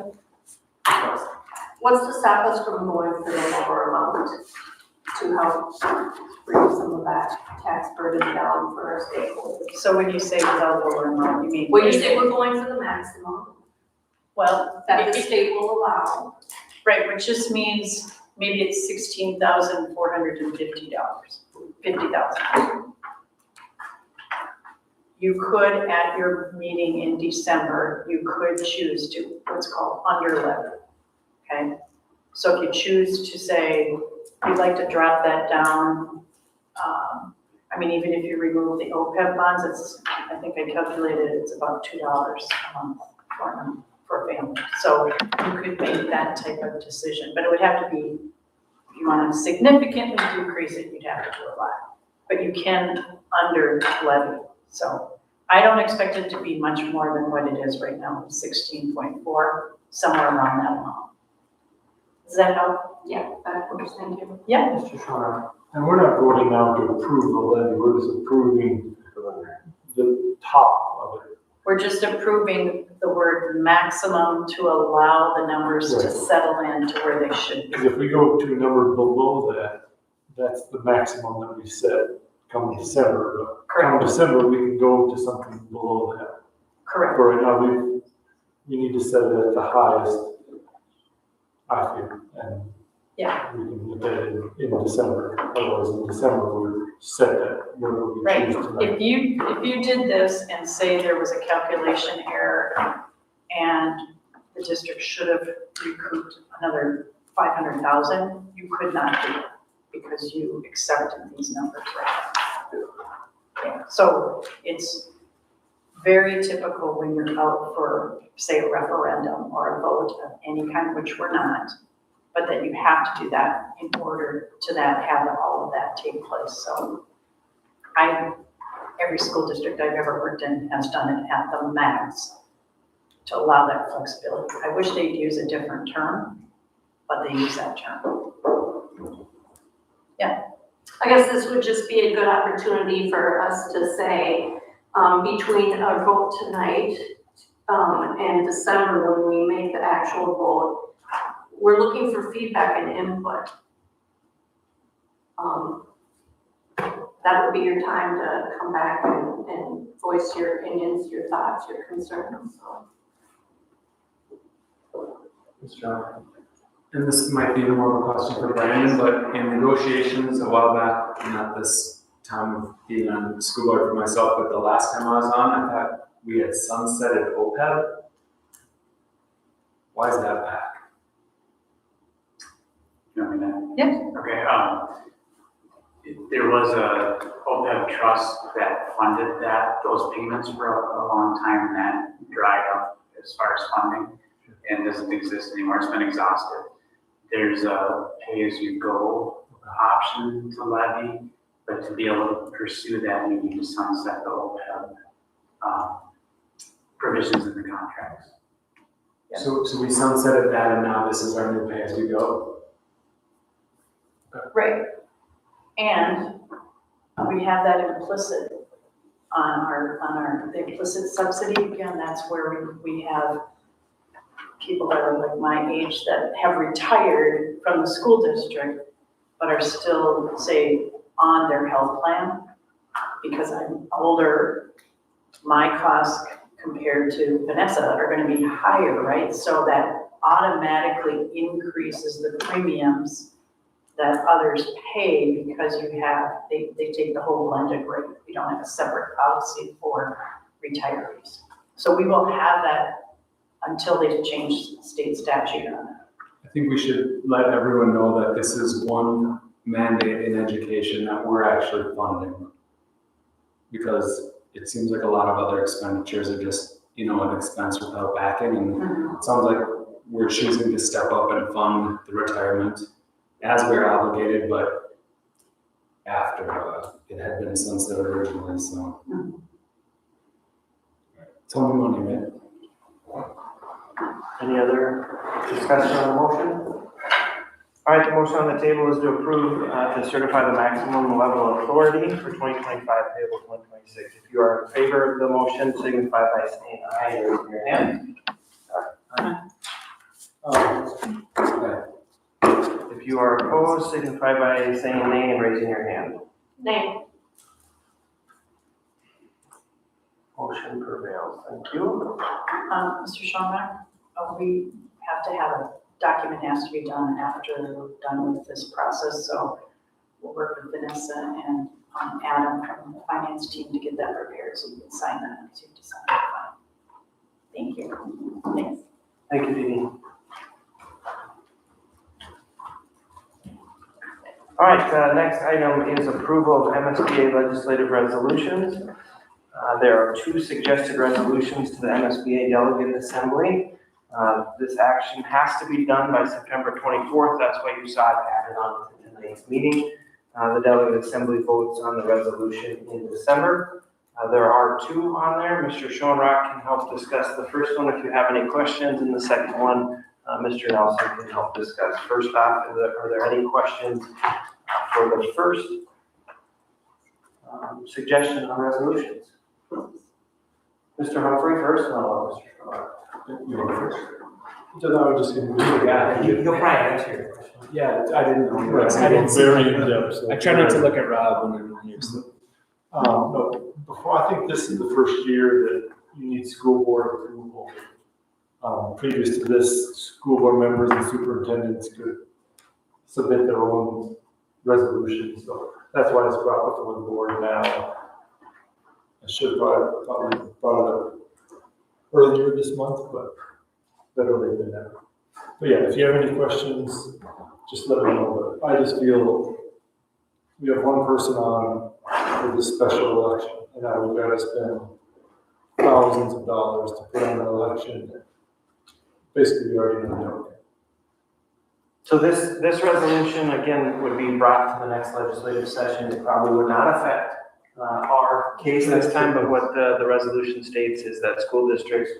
D: What's to stop us from going for the lower amount to help bring some of that tax burden down for our stakeholders?
K: So when you say without lower amount, you mean?
D: When you say we're going for the maximum.
K: Well,
D: that the state will allow.
K: Right, which just means maybe it's $16,450, $50,000. You could, at your meeting in December, you could choose to what's called under levy, okay? So if you choose to say, you'd like to drop that down, I mean, even if you remove the OPEB bonds, it's, I think I calculated it's about $2 a month for a family. So you could make that type of decision, but it would have to be, if you want to significantly decrease it, you'd have to do a lot. But you can under levy. So I don't expect it to be much more than what it is right now, 16.4, somewhere around that amount. Does that help?
D: Yeah, that works, thank you.
K: Yeah.
A: Mr. Shorrock.
S: and we're not voting now to approve the levy, we're just approving the top of it.
K: We're just approving the word maximum to allow the numbers to settle in to where they should be.
S: Because if we go to a number below that, that's the maximum that we set come December. But come December, we can go to something below that.
K: Correct.
S: But right now, we need to set it at the highest, I feel, and
K: yeah,
S: we can look at it in December. Otherwise, in December, we're set at whatever we
K: right.
S: choose tonight.
K: If you did this and say there was a calculation error and the district should have recouped another 500,000, you could not do it because you accepted these numbers right now. Yeah, so it's very typical when you're out for, say, a referendum or a vote of any kind, which we're not, but that you have to do that in order to have all of that take place. So every school district I've ever worked in has done it at the max to allow that flexibility. I wish they'd use a different term, but they use that term. Yeah.
D: I guess this would just be a good opportunity for us to say, between a vote tonight, and December, when we make the actual vote, we're looking for feedback and input. That would be your time to come back and voice your opinions, your thoughts, your concerns, so.
T: And this might be more of a question for Brandon, but in negotiations a while back, not this time of being on the school board for myself, but the last time I was on, I thought we had sunsetted OPEB. Why is that back?
E: You know that?
K: Yes.
E: Okay, there was a OPEB trust that funded those payments for a long time, and that dried up as far as funding and doesn't exist anymore. It's been exhausted. There's a pay-as-you-go option to levy, but to be able to pursue that, you need to sunset the OPEB provisions in the contracts.
K: Yeah.
T: So we sunsetted that, and now this is our new pay-as-you-go?
K: Right. And we have that implicit on the implicit subsidy. Again, that's where we have people that are like my age that have retired from the school district, but are still, say, on their health plan. Because I'm older, my costs compared to Vanessa are gonna be higher, right? So that automatically increases the premiums that others pay because they take the whole blended rate. We don't have a separate policy for retirees. So we will have that until they change state statute on that.
T: I think we should let everyone know that this is one mandate in education that we're actually funding. Because it seems like a lot of other expenditures are just, an expense without backing. And it sounds like we're choosing to step up and fund the retirement as we're obligated, but after it had been sunset originally, so. It's only money, right?
A: Any other discussion on the motion? All right, the motion on the table is to approve, to certify the maximum level of authority for 2025 payable 2026. If you are in favor of the motion, signify by saying aye and raising your hand. If you are opposed, signify by saying nay and raising your hand.
D: Nay.
A: Motion prevails. Thank you.
K: Mr. Schaumer, we have to have a document has to be done after we're done with this process. So we'll work with Vanessa and Adam from the finance team to get that prepared so you can sign that once you've decided. Thank you. Thanks.
A: Thank you, Dee. All right, next item is approval of MSBA legislative resolutions. There are two suggested resolutions to the MSBA Delegate Assembly. This action has to be done by September 24th. That's why you saw it added on to tonight's meeting. The Delegate Assembly votes on the resolution in December. There are two on there. Mr. Schoenrock can help discuss the first one if you have any questions, and the second one, Mr. Nelson can help discuss. First off, are there any questions for the first suggestion on resolutions? Mr. Humphrey first, no, Mr. Schoenrock.
S: You were first. So now we're just going to.
A: Yeah, he'll probably answer your question.
T: Yeah, I didn't know.
S: I didn't very in depth.
T: I try not to look at Rob when I'm here. So.
S: No, I think this is the first year that you need school board approval. Previous to this, school board members and superintendents could submit their own resolutions. So that's why it's brought before the board now. I should have probably brought it up earlier this month, but better late than never. But yeah, if you have any questions, just let me know. But I just feel we have one person on for this special election, and now we've got to spend thousands of dollars to put on an election. Basically, we already know.
A: So this resolution, again, would be brought to the next legislative session. It probably would not affect our case this time, but what the resolution states is that school districts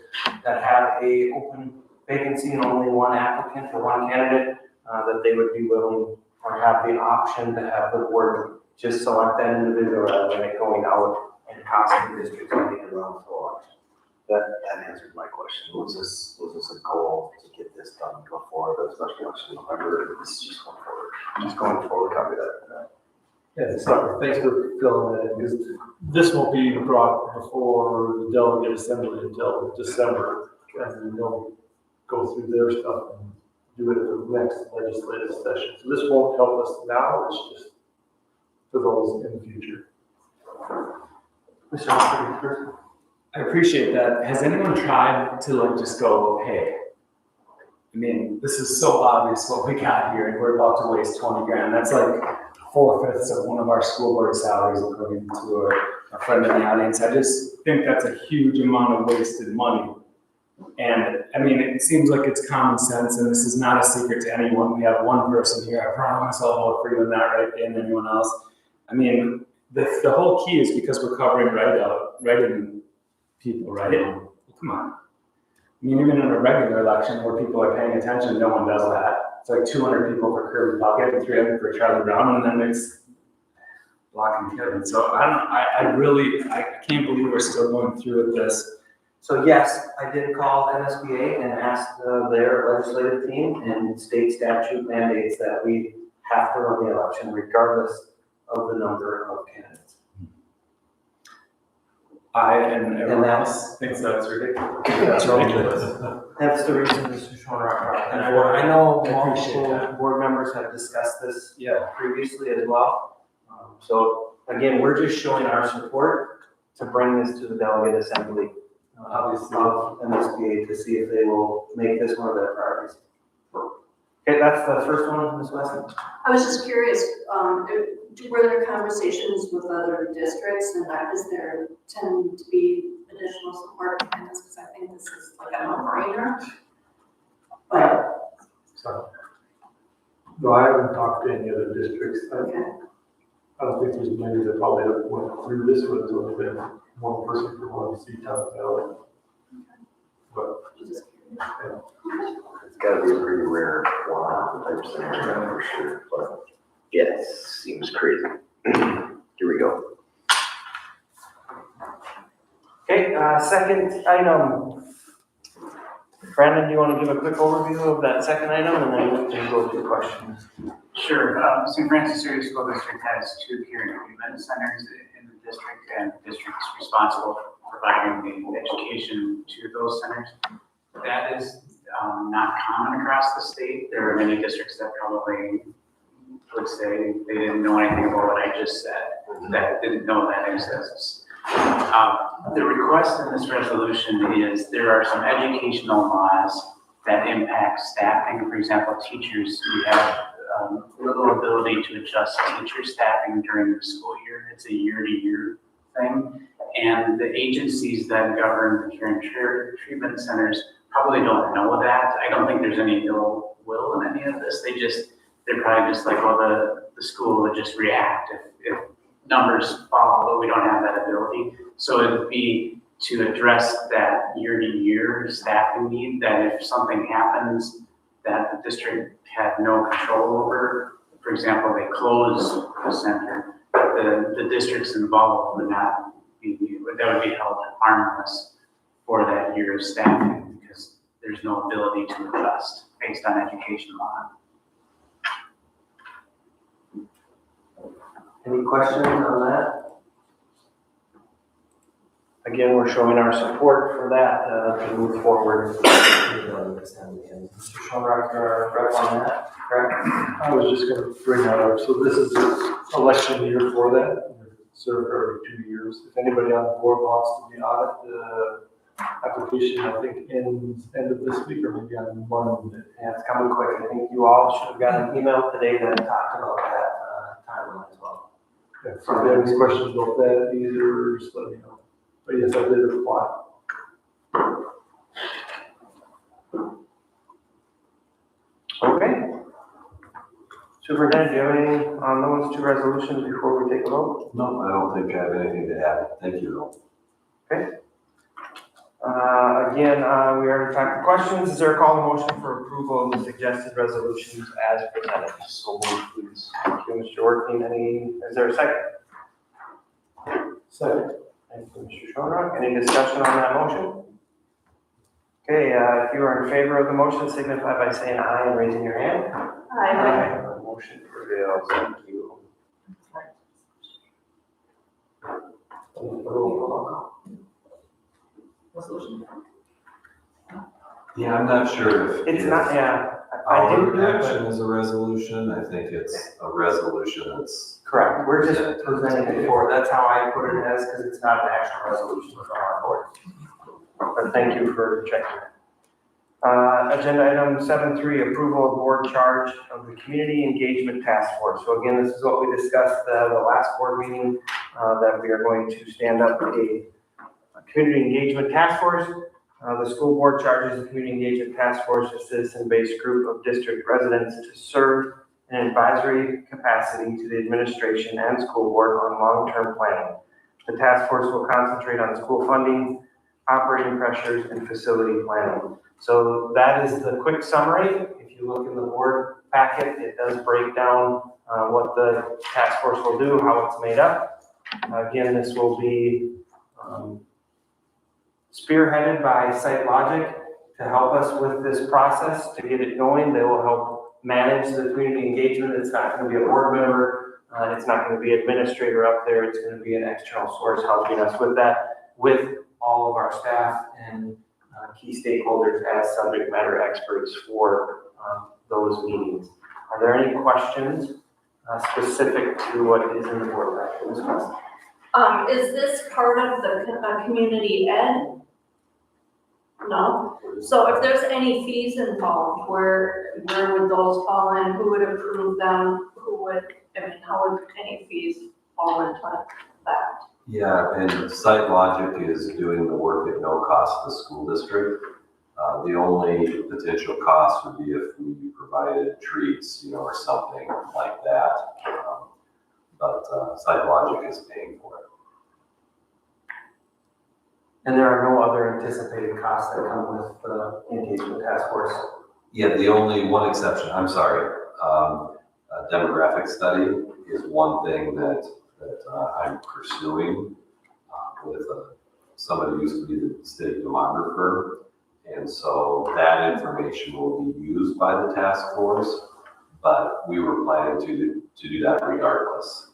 A: that have a open vacancy and only one applicant or one candidate, that they would be willing or have the option to have the board just select that individual rather than it going out and costing districts money to run for election.
F: That answered my question. Was this a goal to get this done before the special election in November? This is just going forward. Just going forward, copy that.
S: Yeah, so thanks for filling that in, because this won't be brought before the delegate assembly until December, and then they'll go through their stuff and do it at the next legislative session. So this won't help us now, it's just for those in the future.
A: Mr. Humphrey,
T: I appreciate that. Has anyone tried to like just go, hey, I mean, this is so obvious what we got here, and we're about to waste 20 grand. That's like 4/5 of one of our school board salaries, according to a friend in the audience. I just think that's a huge amount of wasted money. And I mean, it seems like it's common sense, and this is not a secret to anyone. We have one person here. I promise I'll vote for you in that, right? And anyone else. I mean, the whole key is because we're covering write-in people, right? Come on. I mean, even in a regular election where people are paying attention, no one does that. It's like 200 people for Kirby Puckett and 300 for Charlie Brown, and then it's blocking Kevin. So I can't believe we're still going through with this.
A: So yes, I did call NSBA and asked their legislative team, and state statute mandates that we have to run the election regardless of the number of candidates.
T: And everyone else thinks that's ridiculous. That's ridiculous.
A: That's the reason Mr. Schoenrock brought it. And I know multiple board members have discussed this previously as well. So again, we're just showing our support to bring this to the delegate assembly, obviously, of MSBA to see if they will make this one of their priorities. Okay, that's the first one, Ms. Weston.
D: I was just curious, were there conversations with other districts, and is there tend to be additional support behind this? Because I think this is like a no-brainer. But
S: So, no, I haven't talked to any other districts. I don't think there's many that probably went through this one. It's only been one person for one seat on the ballot. But yeah.
F: It's got to be a pretty rare one-off type scenario for sure. But yes, seems crazy. Here we go.
A: Okay, second item. Brandon, do you want to give a quick overview of that second item, and then we can go to questions?
E: Sure. St. Francis Area School District has 2 care and treatment centers in the district, and the district is responsible for providing the education to those centers. That is not common across the state. There are many districts that probably would say they didn't know anything about what I just said, that didn't know that exists. The request in this resolution is there are some educational laws that impact staffing. For example, teachers, we have little ability to adjust teacher staffing during the school year. It's a year-to-year thing. And the agencies that govern the care and treatment centers probably don't know that. I don't think there's any ill will in any of this. They're probably just like, well, the school would just react if numbers fall, but we don't have that ability. So it would be to address that year-to-year staffing need, that if something happens that the district had no control over, for example, they close the center, the districts involved would not be, that would be held harmless for that year of staffing because there's no ability to adjust based on education law.
A: Any questions on that? Again, we're showing our support for that to move forward. Mr. Schoenrock, rep on that, correct?
S: I was just going to bring that up. So this is an election year for that. We're served every 2 years. If anybody on the board wants to be on it, application, I think, ends end of this week or maybe on Monday.
A: Yeah, it's coming quick. I think you all should have got an email today that talked about that timeline as well.
S: Yeah, so if you have any questions about that, either just let me know. But yes, I did reply.
A: Okay. Superintendent, do you have anything on those two resolutions before we take a vote?
N: No, I don't think I have anything to add. Thank you, though.
A: Okay. Again, we already talked questions. Is there a call to motion for approval of the suggested resolutions as presented? So moved, please. Thank you, Mr. Working. Is there a second?
S: Second.
A: Thank you, Mr. Schoenrock. Any discussion on that motion? Okay, if you are in favor of the motion, signify by saying aye and raising your hand. Aye. Motion prevails. Thank you.
N: Yeah, I'm not sure if.
A: It's not, yeah. I did do
N: Our
A: it,
N: action
A: but
N: is a resolution. I think it's a resolution that's.
A: correct. We're just presenting it for, that's how I put it as, because it's not an actual resolution from our board. But thank you for checking. Agenda item 7.3, approval of board charge of the Community Engagement Task Force. So again, this is what we discussed the last board meeting, that we are going to stand up a Community Engagement Task Force. The school board charges the Community Engagement Task Force, a citizen-based group of district residents, to serve in an advisory capacity to the administration and school board on long-term planning. The task force will concentrate on school funding, operating pressures, and facility planning. So that is the quick summary. If you look in the board packet, it does break down what the task force will do, how it's made up. Again, this will be spearheaded by SiteLogic to help us with this process, to get it going. They will help manage the community engagement. It's not going to be a board member. It's not going to be an administrator up there. It's going to be an external source helping us with that, with all of our staff and key stakeholders as subject matter experts for those meetings. Are there any questions specific to what is in the board packet?
D: Is this part of the community ed? No. So if there's any fees involved, where would those fall in? Who would approve them? How would any fees fall into that?
N: Yeah, and SiteLogic is doing the work at no cost to the school district. The only potential cost would be if we provided treats, or something like that. But SiteLogic is paying for it.
A: And there are no other anticipated costs that come with the engagement task force?
N: Yeah, the only one exception, I'm sorry, a demographic study is one thing that I'm pursuing with somebody who used to be the state demographer. And so that information will be used by the task force, but we were planning to do that regardless,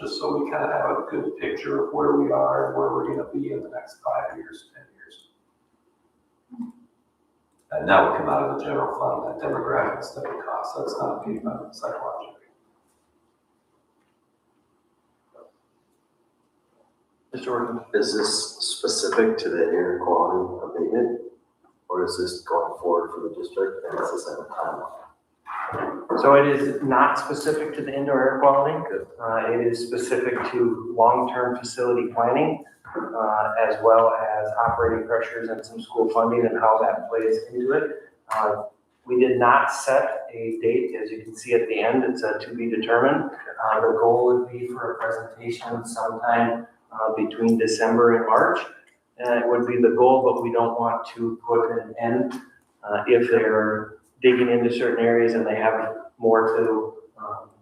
N: just so we kind of have a good picture of where we are and where we're going to be in the next 5 years, 10 years. And that would come out of the general fund, that demographic study cost. That's not paid by the SiteLogic.
F: Mr. Orton, is this specific to the air quality abatement? Or is this going forward for the district and is this at a timeline?
A: So it is not specific to the indoor air quality. It is specific to long-term facility planning, as well as operating pressures and some school funding and how that plays into it. We did not set a date, as you can see at the end, it's to be determined. The goal would be for a presentation sometime between December and March. It would be the goal, but we don't want to put an end if they're digging into certain areas and they have more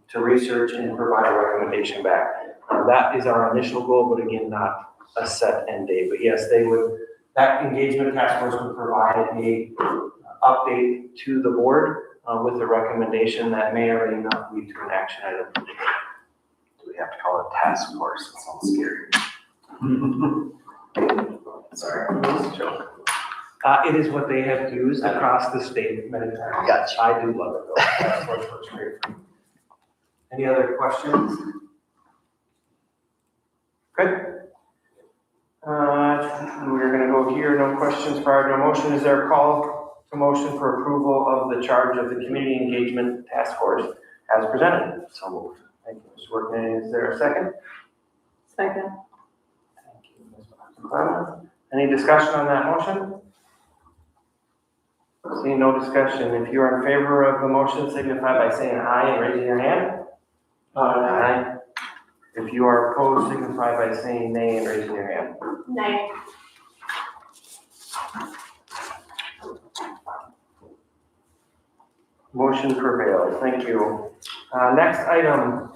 A: to research and provide a recommendation back. That is our initial goal, but again, not a set end date. But yes, that engagement task force would provide a update to the board with a recommendation that may or may not lead to an action item.
F: Do we have to call it task force? It sounds scary. Sorry, that's a joke.
A: It is what they have used across the state many times.
F: Gotcha.
A: I do love it though. That's what looks great. Any other questions? Good. We're gonna go here, no questions prior to a motion. Is there a call to motion for approval of the charge of the community engagement task force as presented? So moved. Thank you, Mr. Workman. Is there a second?
D: Second.
A: Thank you, Ms. Clement. Any discussion on that motion? Seeing no discussion, if you are in favor of the motion, signify by saying aye and raising your hand. Aye. If you are opposed, signify by saying nay and raising your hand.
C: Nay.
A: Motion prevails. Thank you. Next item,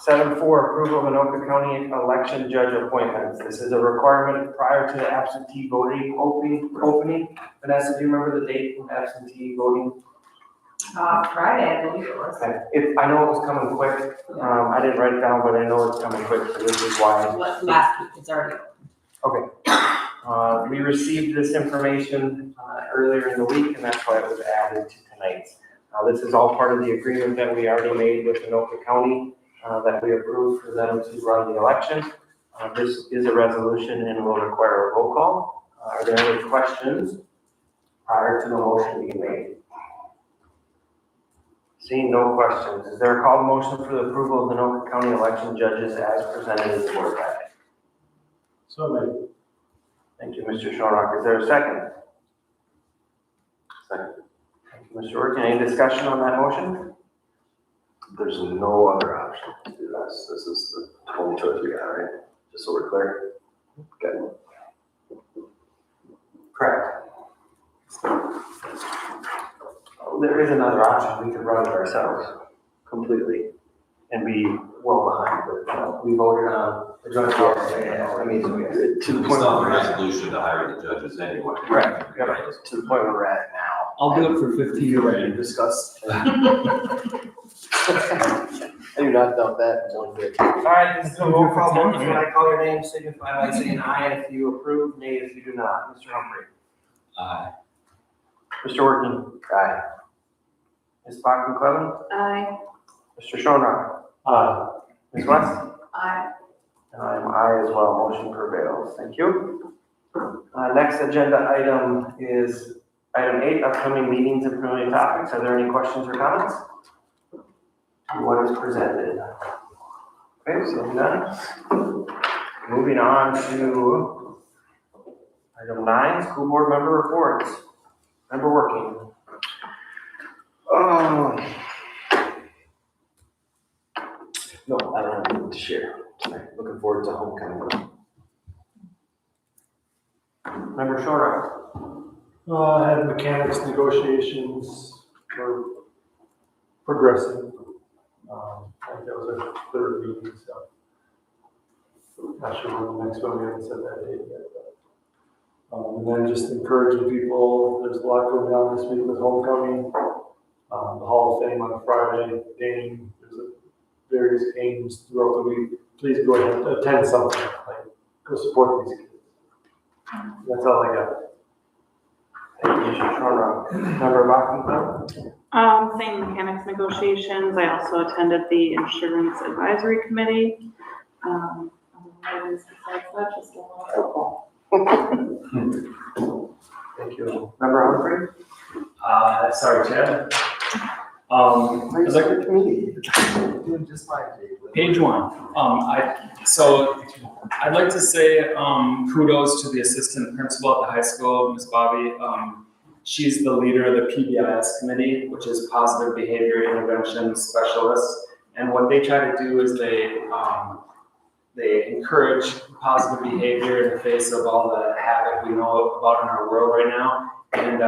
A: 7.4, approval of Anoka County election judge appointments. This is a requirement prior to the absentee voting opening. Vanessa, do you remember the date of absentee voting?
H: Friday, I believe it was.
A: Okay. I know it was coming quick. I didn't write it down, but I know it's coming quick, so this is why.
H: Last week, it's already open.
A: Okay. We received this information earlier in the week, and that's why it was added to tonight's. This is all part of the agreement that we already made with Anoka County that we approved for them to run the election. This is a resolution and will require a roll call. Are there any questions prior to the motion being made? Seeing no questions, is there a call to motion for the approval of the Anoka County election judges as presented in the board packet?
S: So moved.
A: Thank you, Mr. Shorrock. Is there a second? Second. Thank you, Mr. Work. Any discussion on that motion?
F: There's no other option to do this. This is the only choice we got, right? Just so we're clear. Okay.
A: Correct. There is another option. We could run it ourselves completely and be well behind, but we voted on the joint policy. I mean,
N: To the point of the resolution to hire the judges anyway.
A: Correct.
F: To the point where we're at now.
T: I'll do it for 15 years.
F: Ready to discuss. I do not doubt that one bit.
A: All right, this is a roll call vote. When I call your name, signify by saying aye if you approve, nay if you do not. Mr. Humphrey.
T: Aye.
A: Mr. Working. Aye. Ms. Bachman Clevin.
D: Aye.
A: Mr. Schoenrock.
S: Aye.
A: Ms. West.
D: Aye.
A: And I'm aye as well. Motion prevails. Thank you. Next agenda item is item 8, upcoming meetings and preliminary topics. Are there any questions or comments? What is presented? Okay, so none. Moving on to item 9, school board member reports. Member working.
F: No, I don't have anything to share tonight. Looking forward to homecoming.
A: Member Shorrock.
S: I had mechanics negotiations for progressing. I think that was our third meeting, so. Not sure when the next one, we haven't set that date yet. But, and then just encouraging people, there's a lot going on this week with homecoming. The Hall of Fame on Friday, game, there's various games throughout the week. Please go ahead and attend something, like go support these kids. That's all I got.
A: Thank you, Mr. Shorrock. Member Bachman.
V: Same mechanics negotiations. I also attended the insurance advisory committee. Otherwise, besides that, just a lot of football.
A: Thank you. Member Humphrey?
T: Sorry, Chad. I'd like to
F: Doing just fine, Jake.
T: Page 1. I'd like to say kudos to the assistant principal at the high school, Ms. Bobby. She's the leader of the PBIS committee, which is Positive Behavior Intervention Specialists. And what they try to do is they encourage positive behavior in the face of all the havoc we know about in our world right now. And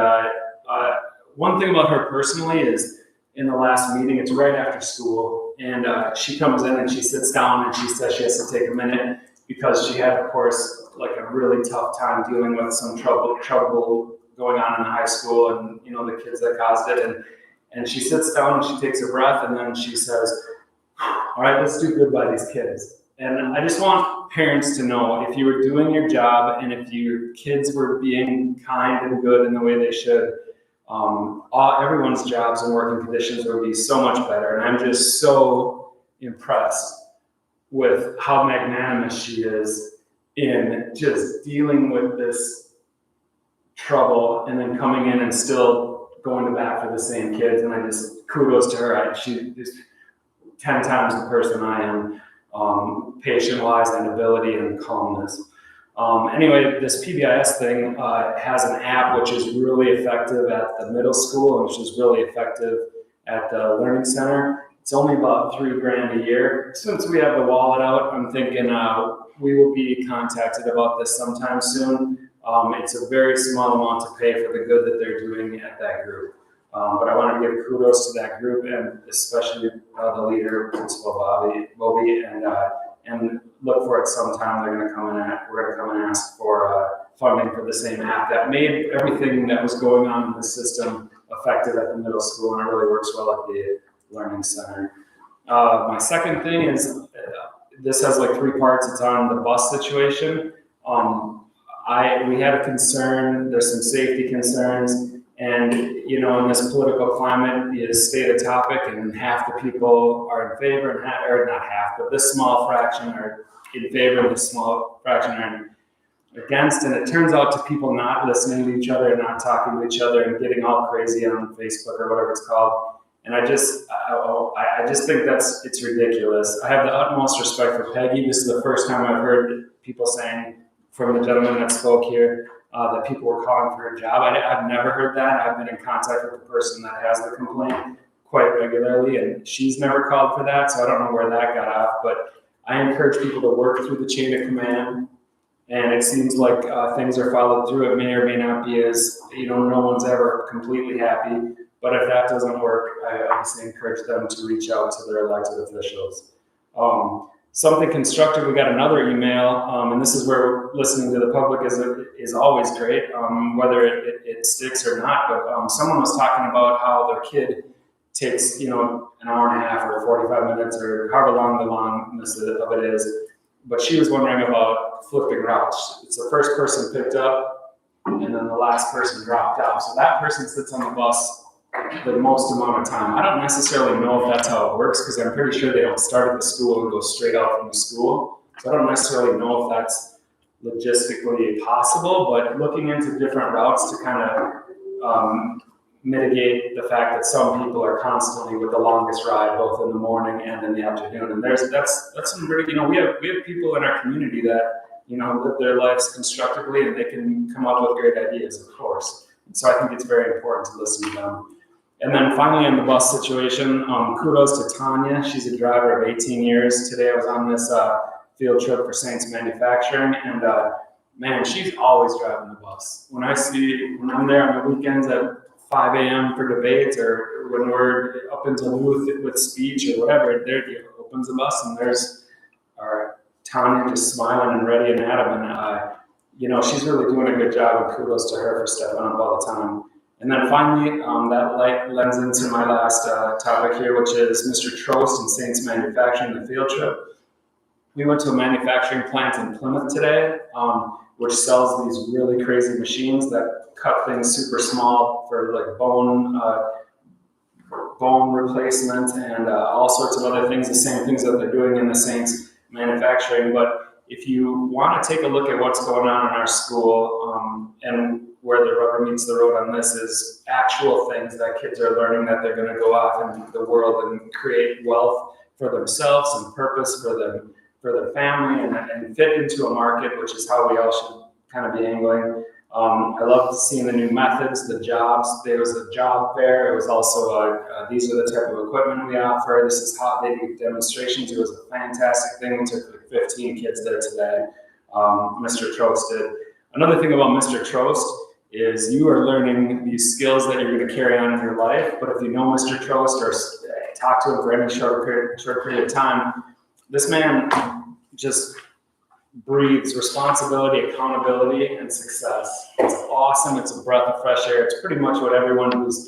T: one thing about her personally is in the last meeting, it's right after school, and she comes in and she sits down and she says she has to take a minute because she had, of course, like a really tough time dealing with some trouble going on in the high school and, you know, the kids that caused it. And she sits down and she takes a breath and then she says, all right, let's do good by these kids. And I just want parents to know if you were doing your job and if your kids were being kind and good in the way they should, everyone's jobs and working conditions would be so much better. And I'm just so impressed with how magnanimous she is in just dealing with this trouble and then coming in and still going to bat for the same kids. And I just, kudos to her. She is 10 times the person I am, patient-wise and ability and calmness. Anyway, this PBIS thing has an app which is really effective at the middle school and which is really effective at the learning center. It's only about $3,000 a year. Since we have the wallet out, I'm thinking we will be contacted about this sometime soon. It's a very small amount to pay for the good that they're doing at that group. But I want to give kudos to that group and especially the leader, Principal Bobby, and look for it sometime. We're going to come and ask for funding for the same app that made everything that was going on in the system effective at the middle school, and it really works well at the learning center. My second thing is, this has like 3 parts. It's on the bus situation. We had a concern, there's some safety concerns, and you know, in this political climate, you state a topic and half the people are in favor, or not half, but this small fraction are in favor and this small fraction are against, and it turns out to people not listening to each other and not talking to each other and getting all crazy on Facebook or whatever it's called. And I just think it's ridiculous. I have the utmost respect for Peggy. This is the first time I've heard people saying, from the gentleman that spoke here, that people were calling for her job. I've never heard that. I've been in contact with the person that has the complaint quite regularly, and she's never called for that, so I don't know where that got off. But I encourage people to work through the chain of command, and it seems like things are followed through. It may or may not be as, no one's ever completely happy. But if that doesn't work, I obviously encourage them to reach out to their elected officials. Something constructive, we got another email, and this is where listening to the public is always great, whether it sticks or not. But someone was talking about how their kid takes, an hour and a half or 45 minutes or however long the longness of it is. But she was wondering about flipping routes. It's the first person picked up, and then the last person dropped out. So that person sits on the bus the most amount of time. I don't necessarily know if that's how it works, because I'm pretty sure they don't start at the school and go straight out from the school. So I don't necessarily know if that's logistically possible, but looking into different routes to kind of mitigate the fact that some people are constantly with the longest ride, both in the morning and in the afternoon. And that's some very, we have people in our community that, live their lives constructively, and they can come up with great ideas, of course. And so I think it's very important to listen to them. And then finally, in the bus situation, kudos to Tanya. She's a driver of 18 years. Today I was on this field trip for Saints Manufacturing, and man, she's always driving the bus. When I'm there on the weekends at 5 a.m. for debates, or when we're up in Duluth with speech or whatever, there opens the bus, and there's our Tanya just smiling and ready and at him. And she's really doing a good job, and kudos to her for stepping up all the time. And then finally, that lends into my last topic here, which is Mr. Trost and Saints Manufacturing, the field trip. We went to a manufacturing plant in Plymouth today, which sells these really crazy machines that cut things super small for like bone replacement and all sorts of other things, the same things that they're doing in the Saints Manufacturing. But if you want to take a look at what's going on in our school, and where the rubber meets the road on this is actual things that kids are learning that they're going to go off into the world and create wealth for themselves and purpose for their family and fit into a market, which is how we all should kind of be angling. I love seeing the new methods, the jobs. There was a job fair. It was also these are the type of equipment we offer. This is how they do demonstrations. It was a fantastic thing. We took like 15 kids there today. Mr. Trost did. Another thing about Mr. Trost is you are learning these skills that you're going to carry on in your life. But if you know Mr. Trost or talk to him for any short period of time, this man just breathes responsibility, accountability, and success. It's awesome. It's a breath of fresh air. It's pretty much what everyone who's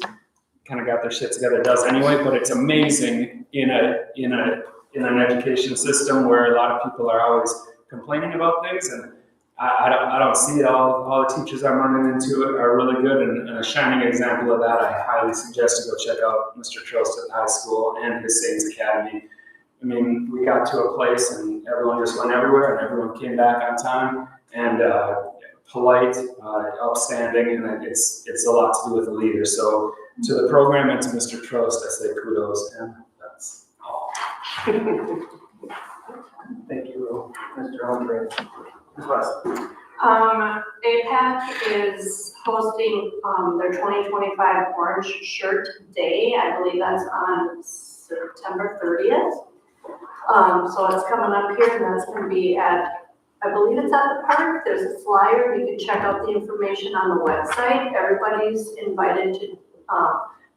T: kind of got their shit together does anyway, but it's amazing in an education system where a lot of people are always complaining about things, and I don't see it. All the teachers I'm running into are really good, and a shining example of that, I highly suggest to go check out Mr. Trost at the high school and his Saints Academy. I mean, we got to a place and everyone just went everywhere and everyone came back on time and polite, upstanding, and it's a lot to do with the leader. So to the program and to Mr. Trost, I say kudos, and that's all.
A: Thank you, Mr. Humphrey. Ms. West.
D: APAC is hosting, their 2025 Orange Shirt Day. I believe that's on September 30th. So it's coming up here, and that's gonna be at, I believe it's at the park. There's a flyer. You can check out the information on the website. Everybody's invited to,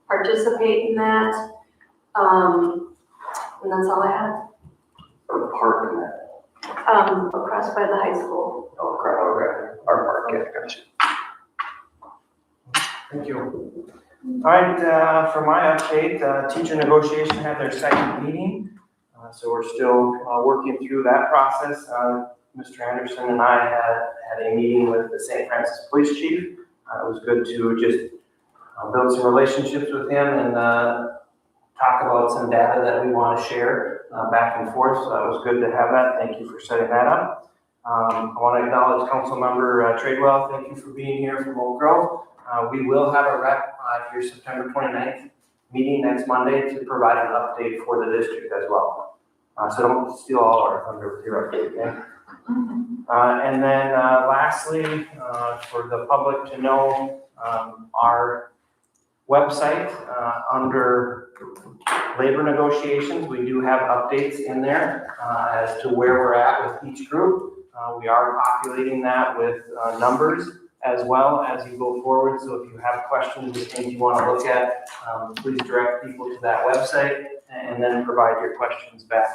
D: participate in that. And that's all I have.
F: Park in that.
D: Across by the high school.
F: Oh, crap, okay. Our park, yeah, gotcha.
A: Thank you. All right, for my update, teacher negotiation had their second meeting. So we're still working through that process. Mr. Anderson and I had a meeting with the St. Francis Police Chief. It was good to just build some relationships with him and talk about some data that we want to share back and forth. So that was good to have that. Thank you for setting that up. I want to acknowledge Councilmember Tradewell. Thank you for being here from Oak Grove. We will have a rep at your September 29th meeting next Monday to provide an update for the district as well. So don't steal all our thunder with your update, okay? And then lastly, for the public to know, our website under labor negotiations, we do have updates in there as to where we're at with each group. We are populating that with numbers as well as you go forward. So if you have questions or things you want to look at, please direct people to that website and then provide your questions back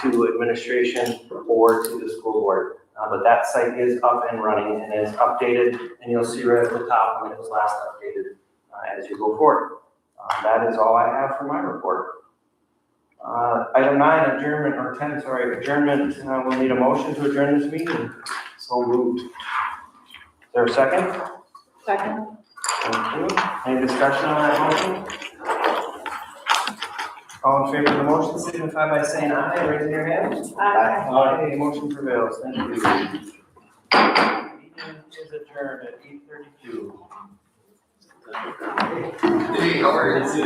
A: to administration or to the school board. But that site is up and running and is updated, and you'll see right at the top when it was last updated as you go forward. That is all I have for my report. Item 9, adjournment, or 10, sorry, adjournment. We'll need a motion to adjourn this meeting. So moved. Is there a second?
V: Second.
A: Thank you. Any discussion on that motion? All in favor of the motion, signify by saying aye and raising your hand.
V: Aye.
A: Aye, motion prevails. Thank you. Meeting is adjourned at 8:32.
F: Hey, how are you?